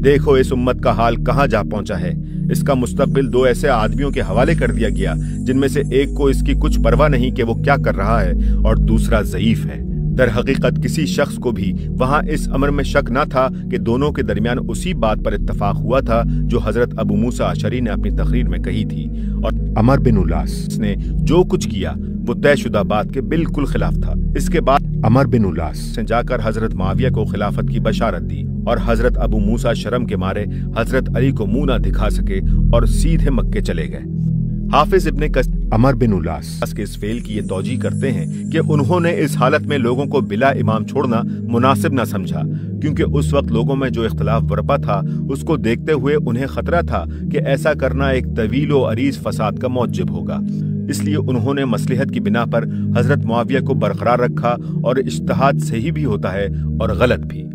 [SPEAKER 1] देखो इस उम्मत का हाल कहाँ जा पहुंचा है। इसका मुस्तकबिल दो ऐसे आदमियों के हवाले कर दिया गया जिनमें से एक को इसकी कुछ परवाह नहीं कि वो क्या कर रहा है और दूसरा ज़ईफ है। दर हकीकत किसी शख्स को भी वहां इस अमर में शक न था कि दोनों के दरमियान उसी बात पर इत्तफाक हुआ था जो हजरत अबू मूसा अशरी ने अपनी तकरीर में कही थी, और अमर बिन उलास ने जो कुछ किया वो तयशुदा बात के बिल्कुल खिलाफ था। इसके बाद अमर बिन उलास ने जाकर हजरत माविया को खिलाफत की बशारत दी और हजरत अबू मूसा शर्म के मारे हजरत अली को मुंह न दिखा सके और सीधे मक्के चले गए। हाफिज इब्ने कसीर अमर बिन उलास के इस फेल की ये तौजी करते हैं कि उन्होंने इस हालत में लोगों को बिला इमाम छोड़ना मुनासिब न समझा, क्योंकि उस वक्त लोगों में जो इख्तिलाफ बरपा था उसको देखते हुए उन्हें खतरा था कि ऐसा करना एक तवील व अरीज फसाद का मौजिब होगा। इसलिए उन्होंने मसलहत की बिना पर हजरत मुआविया को बरकरार रखा, और इज्तिहाद सही भी होता है और गलत भी।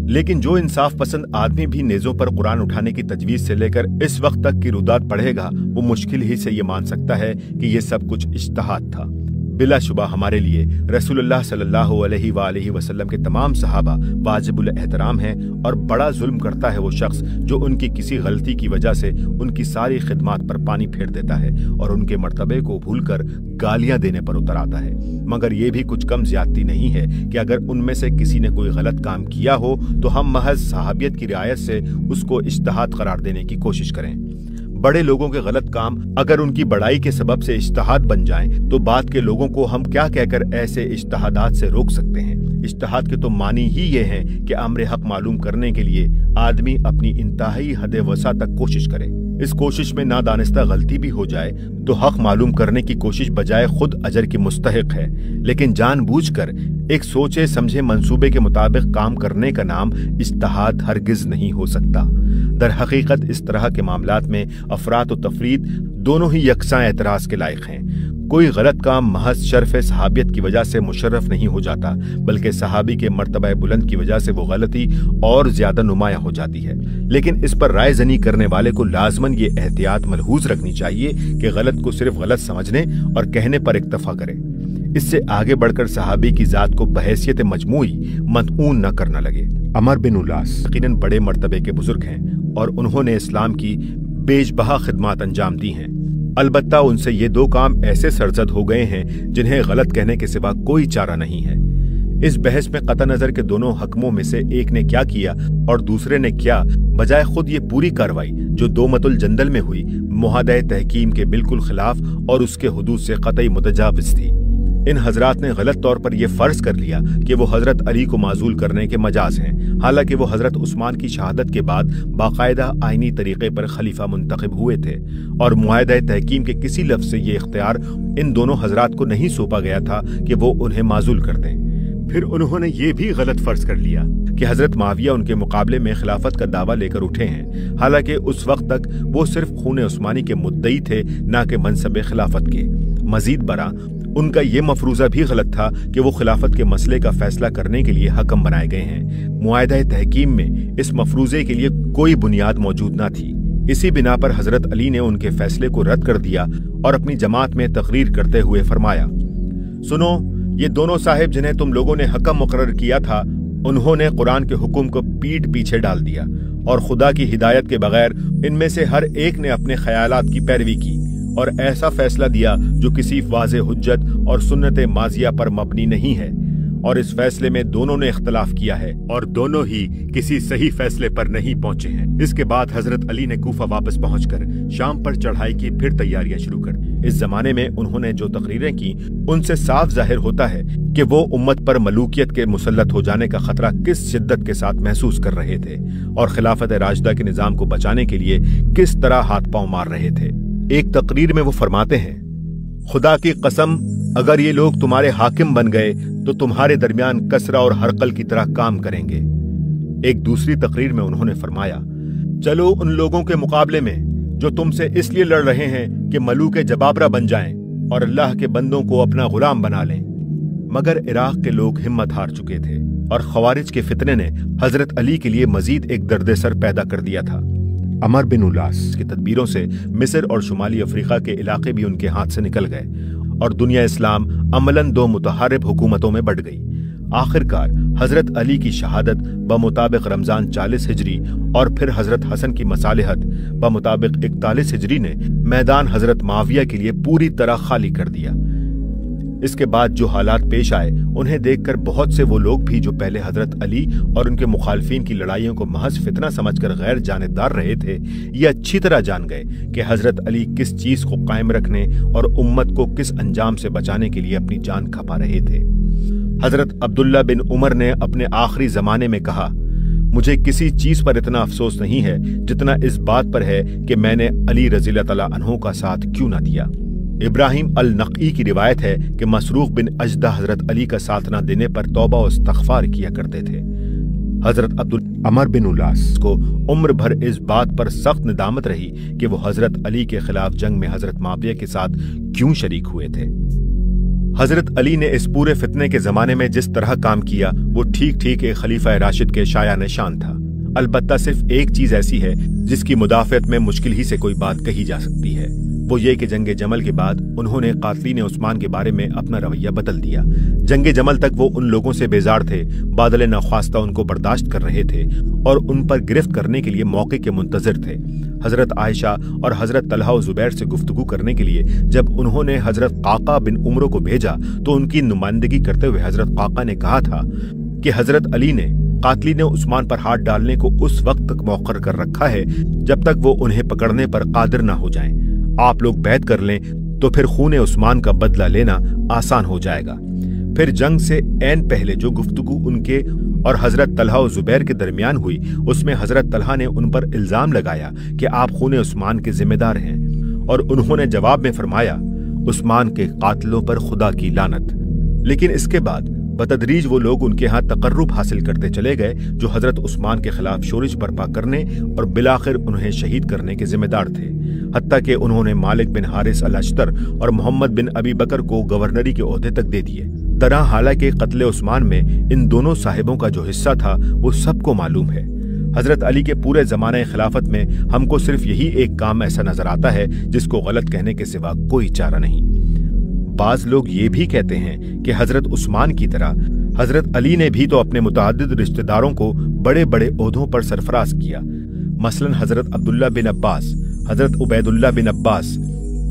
[SPEAKER 1] लेकिन जो इंसाफ पसंद आदमी भी नेज़ों पर कुरान उठाने की तजवीज से लेकर इस वक्त तक की रुदात पढ़ेगा, वो मुश्किल ही से ये मान सकता है कि ये सब कुछ इज्तिहाद था। बिलाशुबा हमारे लिए रसूलुल्लाह सल्लल्लाहु अलैहि वसल्लम के तमाम सहाबा वाजिबुल एहतराम हैं, और बड़ा जुल्म करता है वो शख्स जो उनकी किसी गलती की वजह से उनकी सारी खिदमात पर पानी फेर देता है और उनके मर्तबे को भूलकर गालियां देने पर उतर आता है। मगर ये भी कुछ कम ज्यादती नहीं है कि अगर उनमें से किसी ने कोई गलत काम किया हो तो हम महज सहाबियत की रियायत से उसको इज्तिहाद करार देने की कोशिश करें। बड़े लोगों के गलत काम अगर उनकी बड़ाई के सबब से इज्तिहाद बन जाएं, तो बाद के लोगों को हम क्या कहकर ऐसे इज्तिहादात से रोक सकते हैं? इज्तिहाद के तो मानी ही ये हैं कि अम्र हक मालूम करने के लिए आदमी अपनी इंतहाई हद वसा तक कोशिश करे। इस कोशिश में नादानिस्ता गलती भी हो जाए तो हक मालूम करने की कोशिश बजाय खुद अजर की मुस्तहिक है, लेकिन जानबूझकर एक सोचे समझे मंसूबे के मुताबिक काम करने का नाम इज्तिहाद हरगिज नहीं हो सकता। दर हकीकत इस तरह के मामलात में अफरात व तफरीद दोनों ही यकसा एतराज के लायक हैं। कोई गलत काम महज शर्फ सहाबियत की वजह से मुशर्रफ नहीं हो जाता, बल्कि सहाबी के मर्तबा बुलंद की वजह से वो गलती और ज्यादा नुमायां हो जाती है। लेकिन इस पर राय जनी करने वाले को लाजमन ये एहतियात मलहूज रखनी चाहिए कि गलत को सिर्फ गलत समझने और कहने पर इक्तफा करे। इससे आगे बढ़कर सहाबी की जात को बहैसियत मजमूई मतऊन न करना लगे। अमर बिन उलास यकीनन बड़े मर्तबे के बुजुर्ग हैं और उन्होंने इस्लाम की बेजबहा खिदमत अंजाम दी हैं। अलबत्ता उनसे ये दो काम ऐसे सरजद हो गए हैं जिन्हें गलत कहने के सिवा कोई चारा नहीं है। इस बहस में कतई नजर के दोनों हकमों में से एक ने क्या किया और दूसरे ने क्या, बजाय खुद ये पूरी कार्रवाई जो दोमतुल जंदल में हुई मुआहदा तहकीम के बिल्कुल खिलाफ और उसके हुदूद से कतई मुतजाविज थी। इन हजरात ने गलत तौर पर यह फर्ज कर लिया कि वो हजरत अली को माजूल करने के मजाज हैं, हालांकि वो हजरत उस्मान की शहादत के बाद बाकायदा आईनी तरीके पर खलीफा मुंतखब हुए थे और मुआहदा तहकीम के किसी लफ्ज से ये इख्तियार इन दोनों हजरात को नहीं सौंपा गया था कि वो उन्हें माजूल कर दें। फिर उन्होंने ये भी गलत फर्ज कर लिया कि हजरत माविया उनके मुकाबले में खिलाफत का दावा लेकर उठे हैं, हालांकि उस वक्त तक वो सिर्फ खून उस्मानी के मुद्दई थे, न कि मनसब खिलाफत के। मजीद बरा उनका ये मफरूजा भी गलत था कि वो खिलाफत के मसले का फैसला करने के लिए हकम बनाए गए हैं। मुआहदा तहकीम में इस मफरूजे के लिए कोई बुनियाद मौजूद न थी। इसी बिना पर हजरत अली ने उनके फैसले को रद्द कर दिया और अपनी जमात में तकरीर करते हुए फरमाया, सुनो, ये दोनों साहिब जिन्हें तुम लोगों ने हकम मुकर्रर किया था, उन्होंने कुरान के हुक्म को पीठ पीछे डाल दिया और खुदा की हिदायत के बगैर इनमें से हर एक ने अपने ख्यालात की पैरवी की और ऐसा फैसला दिया जो किसी वाज़े हुज्जत और सुन्नत माजिया पर मबनी नहीं है। اور اس فیصلے میں دونوں نے اختلاف کیا ہے اور دونوں ہی کسی صحیح فیصلے پر نہیں پہنچے ہیں۔ اس کے بعد حضرت علی نے کوفہ واپس پہنچ کر شام پر چڑھائی کی پھر تیاریاں شروع کر۔ اس زمانے میں انہوں نے جو تقریریں کی ان سے صاف ظاہر ہوتا ہے کہ وہ امت پر ملوکیت کے مسلط ہو جانے کا خطرہ کس شدت کے ساتھ محسوس کر رہے تھے اور خلافت راشدہ کے نظام کو بچانے کے لیے کس طرح ہاتھ پاؤں مار رہے تھے۔ ایک تقریر میں وہ فرماتے ہیں، خدا کی قسم اگر یہ لوگ تمہارے حاکم بن گئے تو تمہارے درمیان کسرا اور ہرقل کی طرح کام کریں گے۔ ایک دوسری تقریر میں انہوں نے فرمایا، چلو ان لوگوں کے مقابلے میں جو تم سے اس لیے لڑ رہے ہیں کہ ملوک جبابرہ بن جائیں اور اللہ کے بندوں کو اپنا غلام بنا لیں۔ مگر عراق کے لوگ ہمت ہار چکے تھے اور خوارج کے فتنے نے حضرت علی کے لیے مزید ایک درد سر پیدا کر دیا تھا۔ عمر بن الاس کی تدبیروں سے مصر اور شمالی افریقہ کے علاقے بھی ان کے ہاتھ سے نکل گئے اور دنیا اسلام عملاً دو متحارب حکومتوں میں بٹ گئی۔ آخرکار حضرت علی کی شہادت بمطابق رمضان 40 ہجری اور پھر حضرت حسن کی مصالحت بمطابق 41 ہجری نے میدان حضرت معاویہ کے لیے پوری طرح خالی کر دیا۔ اس کے بعد جو حالات پیش آئے انہیں دیکھ کر بہت سے وہ لوگ بھی جو پہلے حضرت علی اور ان کے مخالفین کی لڑائیوں کو محض فتنہ سمجھ کر غیر جانبدار رہے تھے، یہ اچھی طرح جان گئے کہ حضرت علی کس چیز کو قائم رکھنے اور امت کو کس انجام سے بچانے کے لیے اپنی جان کھپا رہے تھے۔ حضرت عبداللہ بن عمر نے اپنے آخری زمانے میں کہا، مجھے کسی چیز پر اتنا افسوس نہیں ہے جتنا اس بات پر ہے کہ میں نے علی رضی اللہ تعالیٰ عنہ کا ساتھ کیوں نہ دیا۔ ابراہیم النقعی کی روایت ہے کہ مسروق بن اجدہ حضرت علی کا ساتھ نہ دینے پر توبہ و استغفار کیا کرتے تھے۔ حضرت عمر بن الاس کو عمر بھر اس بات پر سخت ندامت رہی کہ وہ حضرت علی کے خلاف جنگ میں حضرت معاویہ کے ساتھ کیوں شریک ہوئے تھے۔ حضرت علی نے اس پورے فتنے کے زمانے میں جس طرح کام کیا وہ ٹھیک ٹھیک ایک خلیفہ راشد کے شایع نشان تھا۔ البتہ صرف ایک چیز ایسی ہے جس کی مدافعت میں مشکل ہی سے کوئی بات کہی جا سکتی ہے، وہ یہ کہ جنگ جمل کے بعد انہوں نے قاتلین عثمان کے بارے میں اپنا رویہ بدل دیا۔ جنگ جمل تک وہ ان لوگوں سے بیزار تھے، بادل نخواستہ ان کو برداشت کر رہے تھے اور ان پر گرفت کرنے کے لیے موقع کے منتظر تھے۔ حضرت عائشہ اور حضرت طلحہ و زبیر سے گفتگو کرنے کے لیے جب انہوں نے حضرت قعقاع بن عمرو کو بھیجا تو ان کی نمائندگی کرتے ہوئے حضرت قعقاع نے کہا تھا کہ حضرت علی نے قاتلین عثمان پر ہاتھ ڈالنے کو اس وقت تک مؤخر کر رکھا ہے جب تک وہ انہیں پکڑنے پر قادر نہ ہو جائیں۔ آپ لوگ بیعت کر لیں تو پھر خون عثمان کا بدلہ لینا آسان ہو جائے گا۔ پھر جنگ سے عین پہلے جو گفتگو ان کے اور حضرت طلحہ و زبیر کے درمیان ہوئی اس میں حضرت طلحہ نے ان پر الزام لگایا کہ آپ خون عثمان کے ذمہ دار ہیں اور انہوں نے جواب میں فرمایا، عثمان کے قاتلوں پر خدا کی لعنت۔ لیکن اس کے بعد بتدریج وہ لوگ ان کے ہاں تقرب حاصل کرتے چلے گئے جو حضرت عثمان کے خلاف شورش برپا کرنے اور بالآخر انہیں شہید کرنے کے ذمہ دار تھے، حتیٰ کہ انہوں نے مالک بن حارث الاشتر اور محمد بن ابی بکر کو گورنری کے عہدے تک دے دیے۔ طرح حالانکہ قتل عثمان میں ان دونوں صاحبوں کا جو حصہ تھا وہ سب کو معلوم ہے۔ حضرت علی کے پورے زمانہ خلافت میں ہم کو صرف یہی ایک کام ایسا نظر آتا ہے جس کو غلط کہنے کے سوا کوئی چارہ نہیں۔ بعض لوگ یہ بھی کہتے ہیں کہ حضرت عثمان کی طرح حضرت علی نے بھی تو اپنے متعدد رشتہ داروں کو بڑے بڑے عہدوں پر سرفراز کیا، مثلا حضرت عبداللہ بن عباس، حضرت عبید اللہ بن عباس،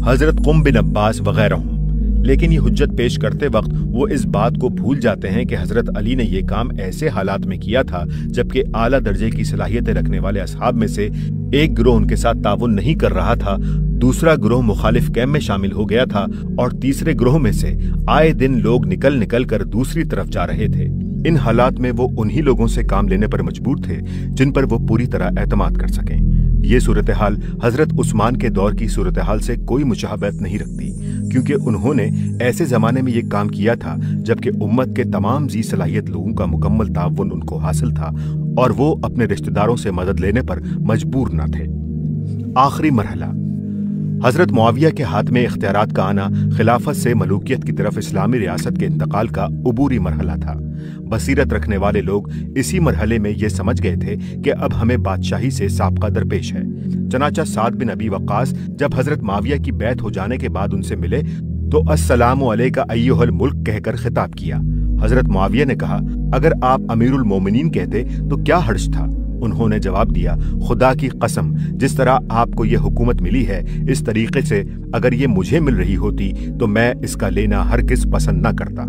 [SPEAKER 1] حضرت قم بن عباس وغیرہ ہوں۔ لیکن یہ حجت پیش کرتے وقت وہ اس بات کو بھول جاتے ہیں کہ حضرت علی نے یہ کام ایسے حالات میں کیا تھا جبکہ اعلیٰ درجے کی صلاحیتیں رکھنے والے اصحاب میں سے ایک گروہ ان کے ساتھ تعاون نہیں کر رہا تھا، دوسرا گروہ مخالف کیمپ میں شامل ہو گیا تھا اور تیسرے گروہ میں سے آئے دن لوگ نکل کر دوسری طرف جا رہے تھے۔ ان حالات میں وہ انہی لوگوں سے کام لینے پر مجبور تھے جن پر وہ پوری طرح اعتماد کر سکیں۔ یہ صورتحال حضرت عثمان کے دور کی صورتحال سے کوئی مشابہت نہیں رکھتی، کیونکہ انہوں نے ایسے زمانے میں یہ کام کیا تھا جبکہ امت کے تمام ذی صلاحیت لوگوں کا مکمل تعاون ان کو حاصل تھا اور وہ اپنے رشتہ داروں سے مدد لینے پر مجبور نہ تھے۔ آخری مرحلہ حضرت معاویہ کے ہاتھ میں اختیارات کا آنا خلافت سے ملوکیت کی طرف اسلامی ریاست کے انتقال کا عبوری مرحلہ تھا۔ بصیرت رکھنے والے لوگ اسی مرحلے میں یہ سمجھ گئے تھے کہ اب ہمیں بادشاہی سے سابقہ درپیش ہے۔ چنانچہ سعد بن ابی وقاص جب حضرت معاویہ کی بیعت ہو جانے کے بعد ان سے ملے تو السلام علیک ایھا الملک کہہ کر خطاب کیا۔ حضرت معاویہ نے کہا، اگر آپ امیر المومنین کہتے تو کیا حرج تھا؟ انہوں نے جواب دیا، خدا کی قسم جس طرح آپ کو یہ حکومت ملی ہے اس طریقے سے اگر یہ مجھے مل رہی ہوتی تو میں اس کا لینا ہرگز پسند نہ کرتا۔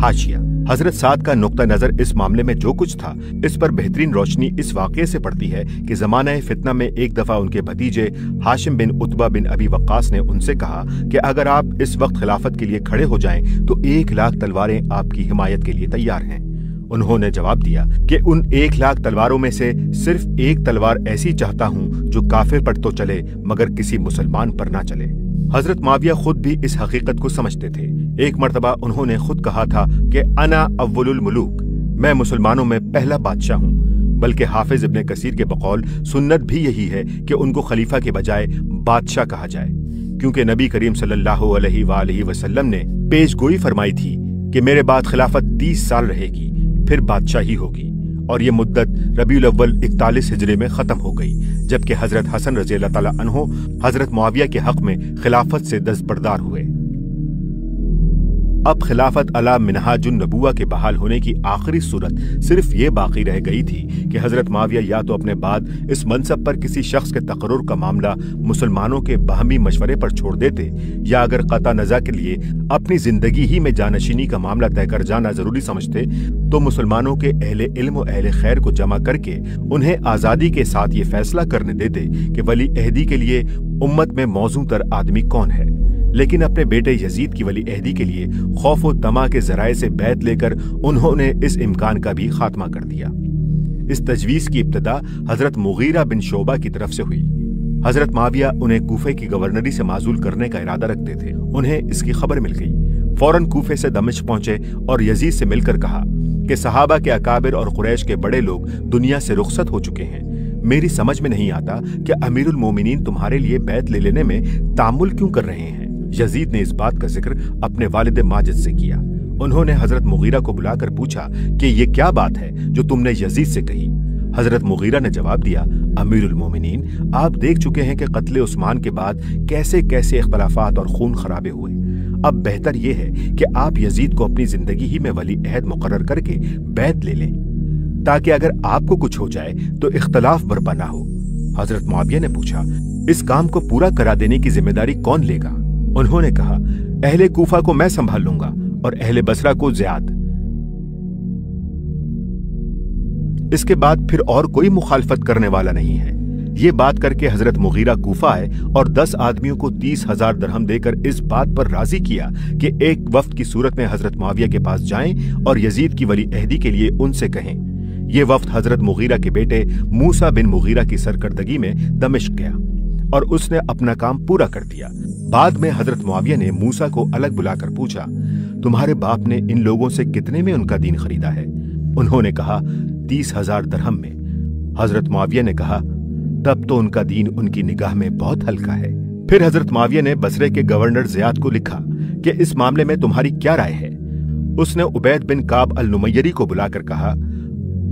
[SPEAKER 1] حاشیہ हजरत साद का नुक्ता नजर इस मामले में जो कुछ था, इस पर बेहतरीन रोशनी इस वाकये से पड़ती है कि ज़माना फितना में एक दफा उनके भतीजे हाशिम बिन उतबा बिन अबी वक्कास ने उनसे कहा कि अगर आप इस वक्त खिलाफत के लिए खड़े हो जाएं तो 1 लाख तलवारें आपकी हिमायत के लिए तैयार हैं। उन्होंने जवाब दिया कि उन 1 लाख तलवारों में से सिर्फ एक तलवार ऐसी चाहता हूं जो काफिर पर तो चले मगर किसी मुसलमान पर ना चले। हजरत मुआविया खुद भी इस हकीकत को समझते थे। एक मर्तबा उन्होंने खुद कहा था कि अना अव्वलुल मुलूक, मैं मुसलमानों में पहला बादशाह हूँ। बल्कि हाफिज इब्ने कसीर के बकौल सुन्नत भी यही है कि उनको खलीफा के बजाय बादशाह कहा जाए, क्योंकि नबी करीम सल्लल्लाहु अलैहि वसल्लम ने पेशगोई फरमाई थी कि मेरे बाद खिलाफत 30 साल रहेगी, फिर बादशाही होगी। और ये मुद्दत रबीउल अव्वल 41 हिजरी में खत्म हो गई, जबकि हजरत हसन रज़ी अल्लाह तआला अन्हो हजरत मुआविया के हक में खिलाफत से दस्तबरदार हुए। अब खिलाफत अला मिनहाजुन नबुवा के बहाल होने की आखिरी सूरत सिर्फ ये बाकी रह गई थी कि हजरत मुआविया या तो अपने बाद इस मनसब पर किसी शख्स के तकर्रुर का मामला मुसलमानों के बाहमी मशवरे पर छोड़ देते, या अगर कता नज़ा के लिए अपनी जिंदगी ही में जानशीनी का मामला तय कर जाना जरूरी समझते तो मुसलमानों के अहले इल्म और अहले खैर को जमा करके उन्हें आज़ादी के साथ ये फैसला करने देते कि वली अहदी के लिए उम्मत में मौजूदतर आदमी कौन है। लेकिन अपने बेटे यजीद की वली अहदी के लिए खौफ व तमा के जराए से बैत लेकर उन्होंने इस इम्कान का भी खात्मा कर दिया। इस तजवीज की इब्तदा हजरत मुगीरा बिन शोबा की तरफ से हुई। हजरत मुआविया उन्हें कूफे की गवर्नरी से माजूल करने का इरादा रखते थे। उन्हें इसकी खबर मिल गई। फौरन कूफे से दमिश्क पहुंचे और यजीद से मिलकर कहा कि सहाबा के अकाबिर और कुरैश के बड़े लोग दुनिया से रुखसत हो चुके हैं। मेरी समझ में नहीं आता कि अमीरुल मोमिनीन तुम्हारे लिए बैत ले लेने में तामुल क्यों कर रहे हैं। यजीद ने इस बात का जिक्र अपने वालिद माजिद से किया। उन्होंने हजरत मुगीरा को बुलाकर पूछा कि ये क्या बात है जो तुमने यजीद से कही। हजरत मुगीरा ने जवाब दिया, अमीरुल मोमिनीन, आप देख चुके हैं कि कत्ले उस्मान के बाद कैसे कैसे इख्तलाफात और खून खराबे हुए। अब बेहतर यह है कि आप यजीद को अपनी जिंदगी ही में वली अहद मुकर्रर करके बैत ले लें, ताकि अगर आपको कुछ हो जाए तो इख्तलाफ बर्पा ना हो। हजरत मुआविया ने पूछा, इस काम को पूरा करा देने की जिम्मेदारी कौन लेगा? उन्होंने कहा, अहले कूफा को मैं संभाल लूंगा और अहले बसरा को ज़ियाद। इसके बाद फिर और कोई मुखालफत करने वाला नहीं है। ये बात करके हजरत मुगीरा कूफा आए और 10 आदमियों को 30,000 दरहम देकर इस बात पर राजी किया कि एक वफ्द की सूरत में हजरत मुआविया के पास जाएं और यजीद की वली अहदी के लिए उनसे कहें। ये वफ्द हजरत मुगीरा के बेटे मूसा बिन मुगीरा की सरकर्दगी में दमिश्क गया और उसने अपना काम पूरा कर दिया। बाद में हजरत मुआविया ने मूसा को अलग बुलाकर पूछा, तुम्हारे बाप ने इन लोगों से कितने में उनका दीन खरीदा है? उन्होंने कहा, 30,000 दरहम में। हजरत मुआविया ने कहा, तब तो उनका दीन उनकी निगाह में बहुत हल्का है। फिर हजरत मुआविया ने बसरे के गवर्नर ज़ियाद को लिखा कि इस मामले में तुम्हारी क्या राय है। उसने उबैद बिन काब अल नुमयरी को बुलाकर कहा,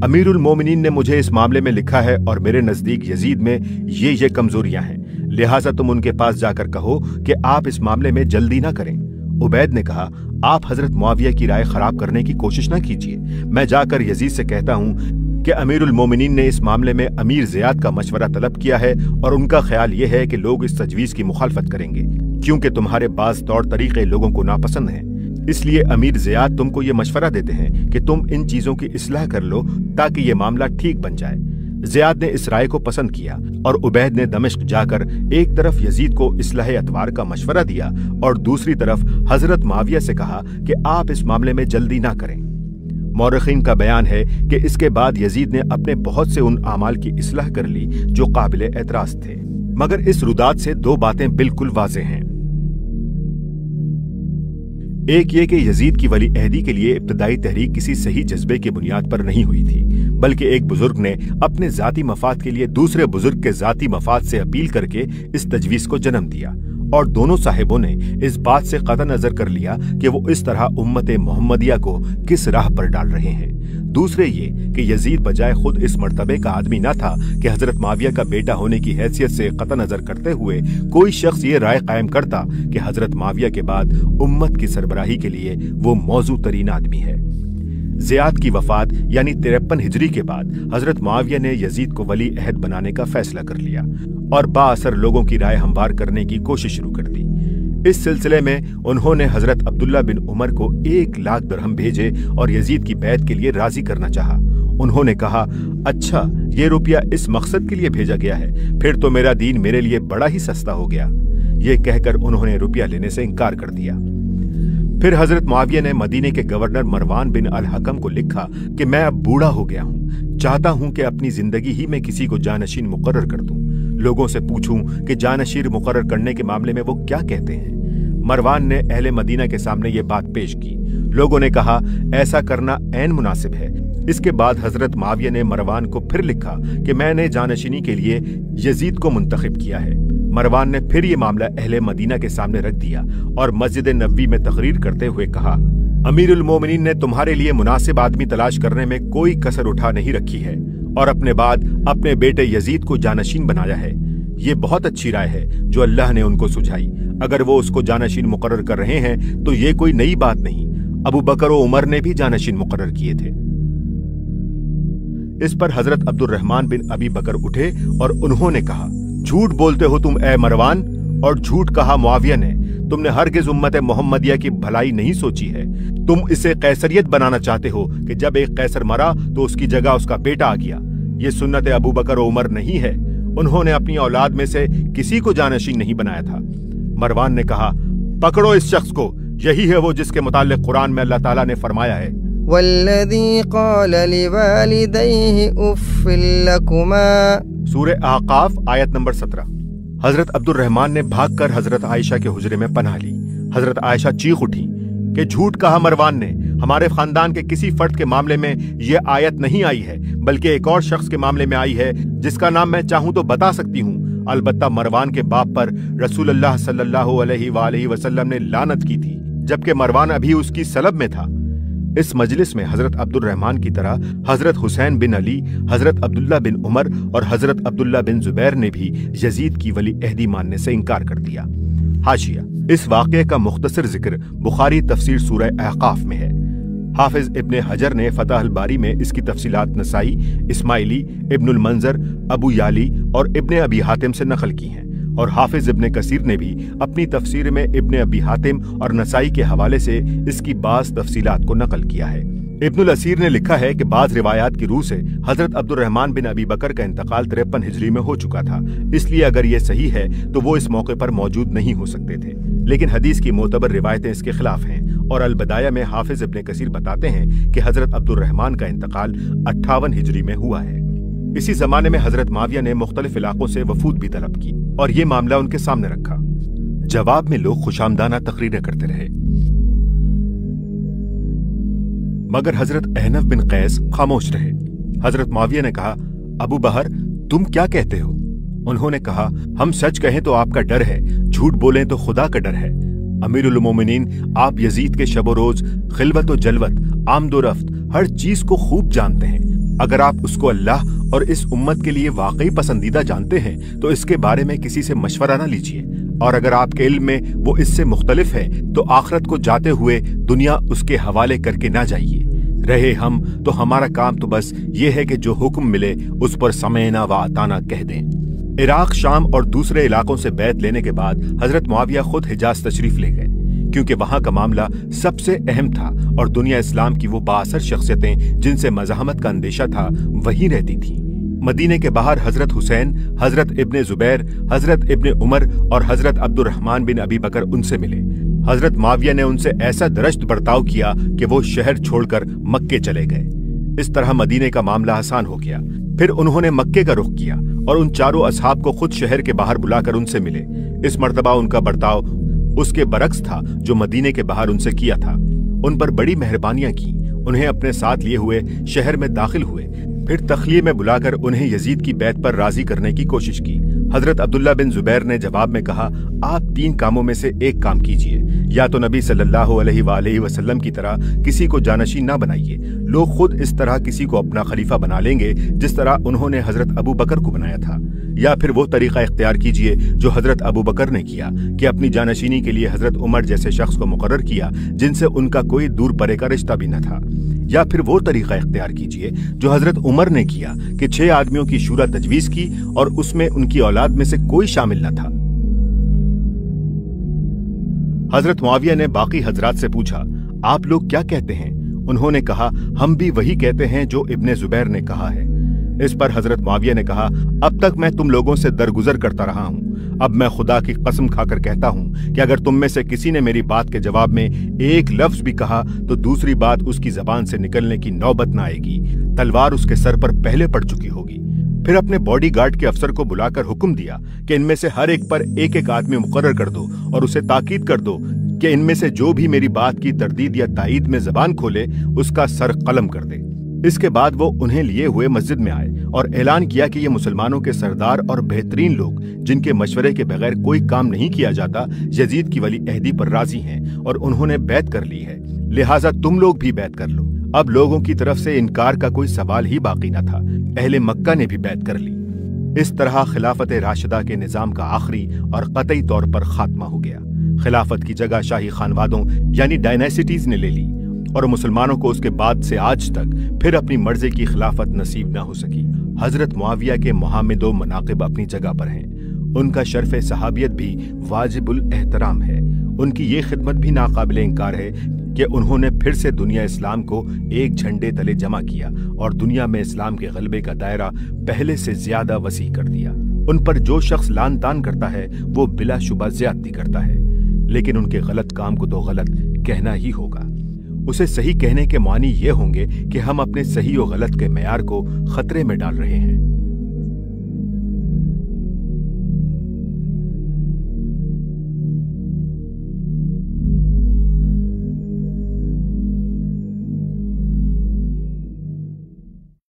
[SPEAKER 1] अमीरुल मोमिनीन ने मुझे इस मामले में लिखा है और मेरे नजदीक यजीद में ये कमजोरियां हैं, लिहाजा तुम उनके पास जाकर कहो कि आप इस मामले में जल्दी ना करें। उबैद ने कहा, आप हजरत मुआविया की राय खराब करने की कोशिश ना कीजिए। मैं जाकर यजीद से कहता हूँ कि अमीरुल मोमिनीन ने इस मामले में अमीर ज़ियाद का मशवरा तलब किया है और उनका ख्याल यह है कि लोग इस तजवीज की मुखालफत करेंगे, क्योंकि तुम्हारे बाज़ तौर तरीके लोगों को नापसंद हैं। इसलिए अमीर ज़ियाद तुमको ये मशवरा देते हैं कि तुम इन चीजों की इस्लाह कर लो ताकि ये मामला ठीक बन जाए। ज़ियाद ने इस राय को पसंद किया और उबैद ने दमिश्क जाकर एक तरफ यजीद को इस्लाह अतवार का मशवरा दिया और दूसरी तरफ हजरत मुआविया से कहा कि आप इस मामले में जल्दी ना करें। मौरखीन का बयान है कि इसके बाद यजीद ने अपने बहुत से उन आमाल की इस्लाह कर ली जो काबिले एतराज थे, मगर इस रुदात से 2 बातें बिल्कुल वाज़ेह हैं। एक ये कि यजीद की वली अहदी के लिए इब्तदाई तहरीक किसी सही जज्बे की बुनियाद पर नहीं हुई थी, बल्कि एक बुजुर्ग ने अपने जाती मफाद के लिए दूसरे बुजुर्ग के जाती मफाद से अपील करके इस तजवीज को जन्म दिया और दोनों साहिबों ने इस बात से कतई नजर कर लिया कि वो इस तरह उम्मत मोहम्मदिया को किस राह पर डाल रहे हैं। दूसरे ये कि यजीद बजाय खुद इस मर्तबे का आदमी न था कि हजरत मुआविया का बेटा होने की हैसियत से कतई नजर करते हुए कोई शख्स ये राय कायम करता कि हजरत मुआविया के बाद उम्मत की सरबराही के लिए वो मौजू तरीन आदमी है। ज़ियाद की वफात यानी 53 हिजरी के बाद हजरत मुआविया ने यजीद को वली अहद बनाने का फैसला कर लिया और बाअसर लोगों की राय हमवार करने की कोशिश शुरू कर दी। इस सिलसिले में उन्होंने हजरत अब्दुल्ला बिन उमर को 1 लाख दिरहम भेजे और यजीद की बैत के लिए राजी करना चाहा। उन्होंने कहा, अच्छा, ये रुपया इस मकसद के लिए भेजा गया है, फिर तो मेरा दीन मेरे लिए बड़ा ही सस्ता हो गया। ये कहकर उन्होंने रुपया लेने से इनकार कर दिया। फिर हजरत मुआविया ने मदीने के गवर्नर मरवान बिन अल हकम को लिखा कि मैं अब बूढ़ा हो गया हूँ, चाहता हूँ कि अपनी जिंदगी ही में किसी को जानशीन मुकर्रर कर दूं, लोगों से पूछूं कि जानशीन मुकर्रर करने के मामले में वो क्या कहते हैं। मरवान ने अहले मदीना के सामने ये बात पेश की। लोगों ने कहा, ऐसा करना ऐन मुनासिब है। इसके बाद हजरत मुआविया ने मरवान को फिर लिखा कि मैंने जानशीनी के लिए यजीद को मुंतखब किया है। मरवान ने फिर ये मामला अहले मदीना के सामने रख दिया और मस्जिद नबवी में तकरीर करते हुए कहा, अमीरुल मोमिनीन ने तुम्हारे लिए मुनासिब आदमी तलाश करने में कोई कसर उठा नहीं रखी है और अपने बाद अपने बेटे यजीद को जानशीन बनाया है। ये बहुत अच्छी राय है जो अल्लाह ने उनको सुझाई। अगर वो उसको जानशीन मुकर्रर कर रहे हैं तो ये कोई नई बात नहीं। अबू बकर और उमर ने भी जानशीन मुकर्रर किए थे। इस पर हजरत अब्दुर्रहमान बिन अबी बकर उठे और उन्होंने कहा, झूठ बोलते हो तुम ए मरवान, और झूठ कहा मुआविया ने। तुमने हरगिज उम्मत मोहम्मदिया की भलाई नहीं सोची है। तुम इसे कैसरियत बनाना चाहते हो कि जब एक कैसर मरा तो उसकी जगह उसका बेटा आ गया। ये सुन्नत अबू बकर और उमर नहीं है। उन्होंने अपनी औलाद में से किसी को जानशीन नहीं बनाया था। मरवान ने कहा, पकड़ो इस शख्स को, यही है वो जिसके मुताल्लिक कुरान में अल्लाह ताला ने फरमाया है,
[SPEAKER 2] वल्लज़ी क़ाल लिवालिदैहि उफ़्फ़िल लकुमा।
[SPEAKER 1] सूरह आकाफ आयत नंबर 17। हजरत अब्दुर्रहमान ने भागकर हजरत आयशा के हुजरे में पनाह ली। हजरत आयशा चीख उठी कि झूठ कहा मरवान ने। हमारे खानदान के किसी फर्द के मामले में यह आयत नहीं आई है, बल्कि एक और शख्स के मामले में आई है जिसका नाम मैं चाहूं तो बता सकती हूँ। अलबत्ता मरवान के बाप पर रसूलुल्लाह सल्लल्लाहु अलैहि वसल्लम ने लानत की थी, जबकि मरवान अभी उसकी सलब में था। इस मजलिस में हजरत अब्दुर्रहमान की तरह हजरत हुसैन बिन अली, हजरत अब्दुल्ला बिन उमर और हजरत अब्दुल्ला बिन जुबैर ने भी यजीद की वली अहदी मानने से इनकार कर दिया। हाशिया, इस वाक़े का मुख्तसर जिक्र बुखारी तफसीर सूरह अहकाफ में है। हाफिज इब्ने हजर ने फतह अल बारी में इसकी तफसीलात नसाई, इस्माइली, इब्नुल मंजर, अबू याली और इब्ने अबी हातिम से नकल की हैं, और हाफिज इब्ने कसीर ने भी अपनी तफसीर में इब्ने अबी हातिम और नसाई के हवाले से इसकी बाज़ तफसीलात को नकल किया है। इब्नुल असीर ने लिखा है कि बाज़ रिवायात की रूह से हजरत अब्दुर्रहमान बिन अबी बकर का इंतकाल 53 हिजरी में हो चुका था, इसलिए अगर ये सही है तो वो इस मौके पर मौजूद नहीं हो सकते थे। लेकिन हदीस की मोतबर रिवायतें इसके खिलाफ हैं, और अल बदाया में हाफिज इब्ने कसीर बताते हैं कि हजरत अब्दुर्रहमान का इंतकाल 58 हिजरी में हुआ है। इसी जमाने में हजरत मुआविया ने मुख्तलिफ इलाकों से वफूद भी तलब की और ये मामला उनके सामने रखा। जवाब में लोग खुशामदाना तकरीरें करते रहे, मगर हजरत अहनफ बिन कैस खामोश रहे। हजरत मुआविया ने कहा, अबू बहर, तुम क्या कहते हो? उन्होंने कहा, हम सच कहें तो आपका डर है, झूठ बोलें तो खुदा का डर है। अमीरुल मोमिनीन, आप यजीद के शब रोज, खिलवत और जलवत, आमदो रफ्त, हर चीज को खूब जानते हैं। अगर आप उसको अल्लाह और इस उम्मत के लिए वाकई पसंदीदा जानते हैं तो इसके बारे में किसी से मशवरा न लीजिए, और अगर आपके इल्म में वो इससे मुख्तलिफ है तो आखिरत को जाते हुए दुनिया उसके हवाले करके ना जाइए। रहे हम तो हमारा काम तो बस ये है कि जो हुक्म मिले उस पर समयना व अताना कह दें। इराक, शाम और दूसरे इलाकों से बैत लेने के बाद हजरत मुआविया खुद हिजाज तशरीफ ले गए, क्योंकि वहां का मामला सबसे अहम था और दुनिया इस्लाम की वो बाअसर शख्सियतें जिनसे मज़ाहमत का अंदेशा था वहीं रहती थीं। मदीने के बाहर हजरत हुसैन, हजरत इब्ने जुबैर, हजरत इब्ने उमर और हजरत अब्दुर्रहमान बिन अबी बकर उनसे मिले। हजरत मुआविया ने उनसे ऐसा दरश्त बर्ताव किया कि वो शहर छोड़कर मक्के चले गए। इस तरह मदीने का मामला आसान हो गया। फिर उन्होंने मक्के का रुख किया और उन चारों असहाब को खुद शहर के बाहर बुलाकर उनसे मिले। इस मर्तबा उनका बर्ताव उसके बरक्स था जो मदीने के बाहर उनसे किया था। उन पर बड़ी मेहरबानियां की, उन्हें अपने साथ लिए हुए शहर में दाखिल हुए। फिर तखलिये में बुलाकर उन्हें यजीद की बैत पर राजी करने की कोशिश की। हजरत अब्दुल्ला बिन जुबैर ने जवाब में कहा, आप 3 कामों में से एक काम कीजिए, या तो नबी सल्लल्लाहु अलैहि वसल्लम की तरह किसी को जानशीन ना बनाइए, लोग खुद इस तरह किसी को अपना खलीफा बना लेंगे जिस तरह उन्होंने हजरत अबू बकर को बनाया था, या फिर वो तरीका इख्तियार कीजिए जो हजरत अबू बकर ने किया कि अपनी जानशीनी के लिए हजरत उमर जैसे शख्स को मुकर्रर किया जिनसे उनका कोई दूर परे का रिश्ता भी न था, या फिर वो तरीका इख्तियार कीजिए जो हजरत उमर ने किया कि 6 आदमियों की शूरा तजवीज की और उसमें उनकी औलाद में से कोई शामिल न था। हजरत मुआविया ने बाकी हजरात से पूछा, आप लोग क्या कहते हैं? उन्होंने कहा, हम भी वही कहते हैं जो इब्ने जुबैर ने कहा है। इस पर हजरत मुआविया ने कहा, अब तक मैं तुम लोगों से दरगुजर करता रहा हूं, अब मैं खुदा की कसम खाकर कहता हूं कि अगर तुम में से किसी ने मेरी बात के जवाब में एक लफ्ज भी कहा तो दूसरी बात उसकी जबान से निकलने की नौबत न आएगी, तलवार उसके सर पर पहले पड़ चुकी होगी। फिर अपने बॉडीगार्ड के अफसर को बुलाकर हुक्म दिया कि इनमें से हर एक पर एक एक आदमी मुकर्रर कर दो और उसे ताकीद कर दो कि इनमें से जो भी मेरी बात की तरदीद या तायीद में जबान खोले उसका सर कलम कर दे। इसके बाद वो उन्हें लिए हुए मस्जिद में आए और ऐलान किया कि ये मुसलमानों के सरदार और बेहतरीन लोग जिनके मशवरे के बगैर कोई काम नहीं किया जाता यजीद की वली अहदी पर राजी हैं और उन्होंने बैत कर ली है, लिहाजा तुम लोग भी बैत कर लो। अब लोगों की तरफ से इनकार का कोई सवाल ही बाकी न था, अहले मक्का ने भी बैत कर ली। इस तरह खिलाफत राशिदा के निजाम का आखिरी और कतई तौर पर खात्मा हो गया। खिलाफत की जगह शाही खानवादों यानी डायनेसिटीज ने ले ली और मुसलमानों को उसके बाद से आज तक फिर अपनी मर्जी की खिलाफत नसीब न हो सकी। हजरत मुआविया के मुहामिदो मनाकिब अपनी जगह पर हैं, उनका शर्फ सहाबियत भी वाजिबुल एहतराम है। उनकी ये खिदमत भी नाकाबिल इंकार है कि उन्होंने फिर से दुनिया इस्लाम को एक झंडे तले जमा किया और दुनिया में इस्लाम के गलबे का दायरा पहले से ज्यादा वसी कर दिया। उन पर जो शख्स लान तान करता है वो बिलाशुबा ज्यादती करता है, लेकिन उनके गलत काम को तो गलत कहना ही होगा। उसे सही कहने के मानी ये होंगे कि हम अपने सही और गलत के मेयार को खतरे में डाल रहे हैं।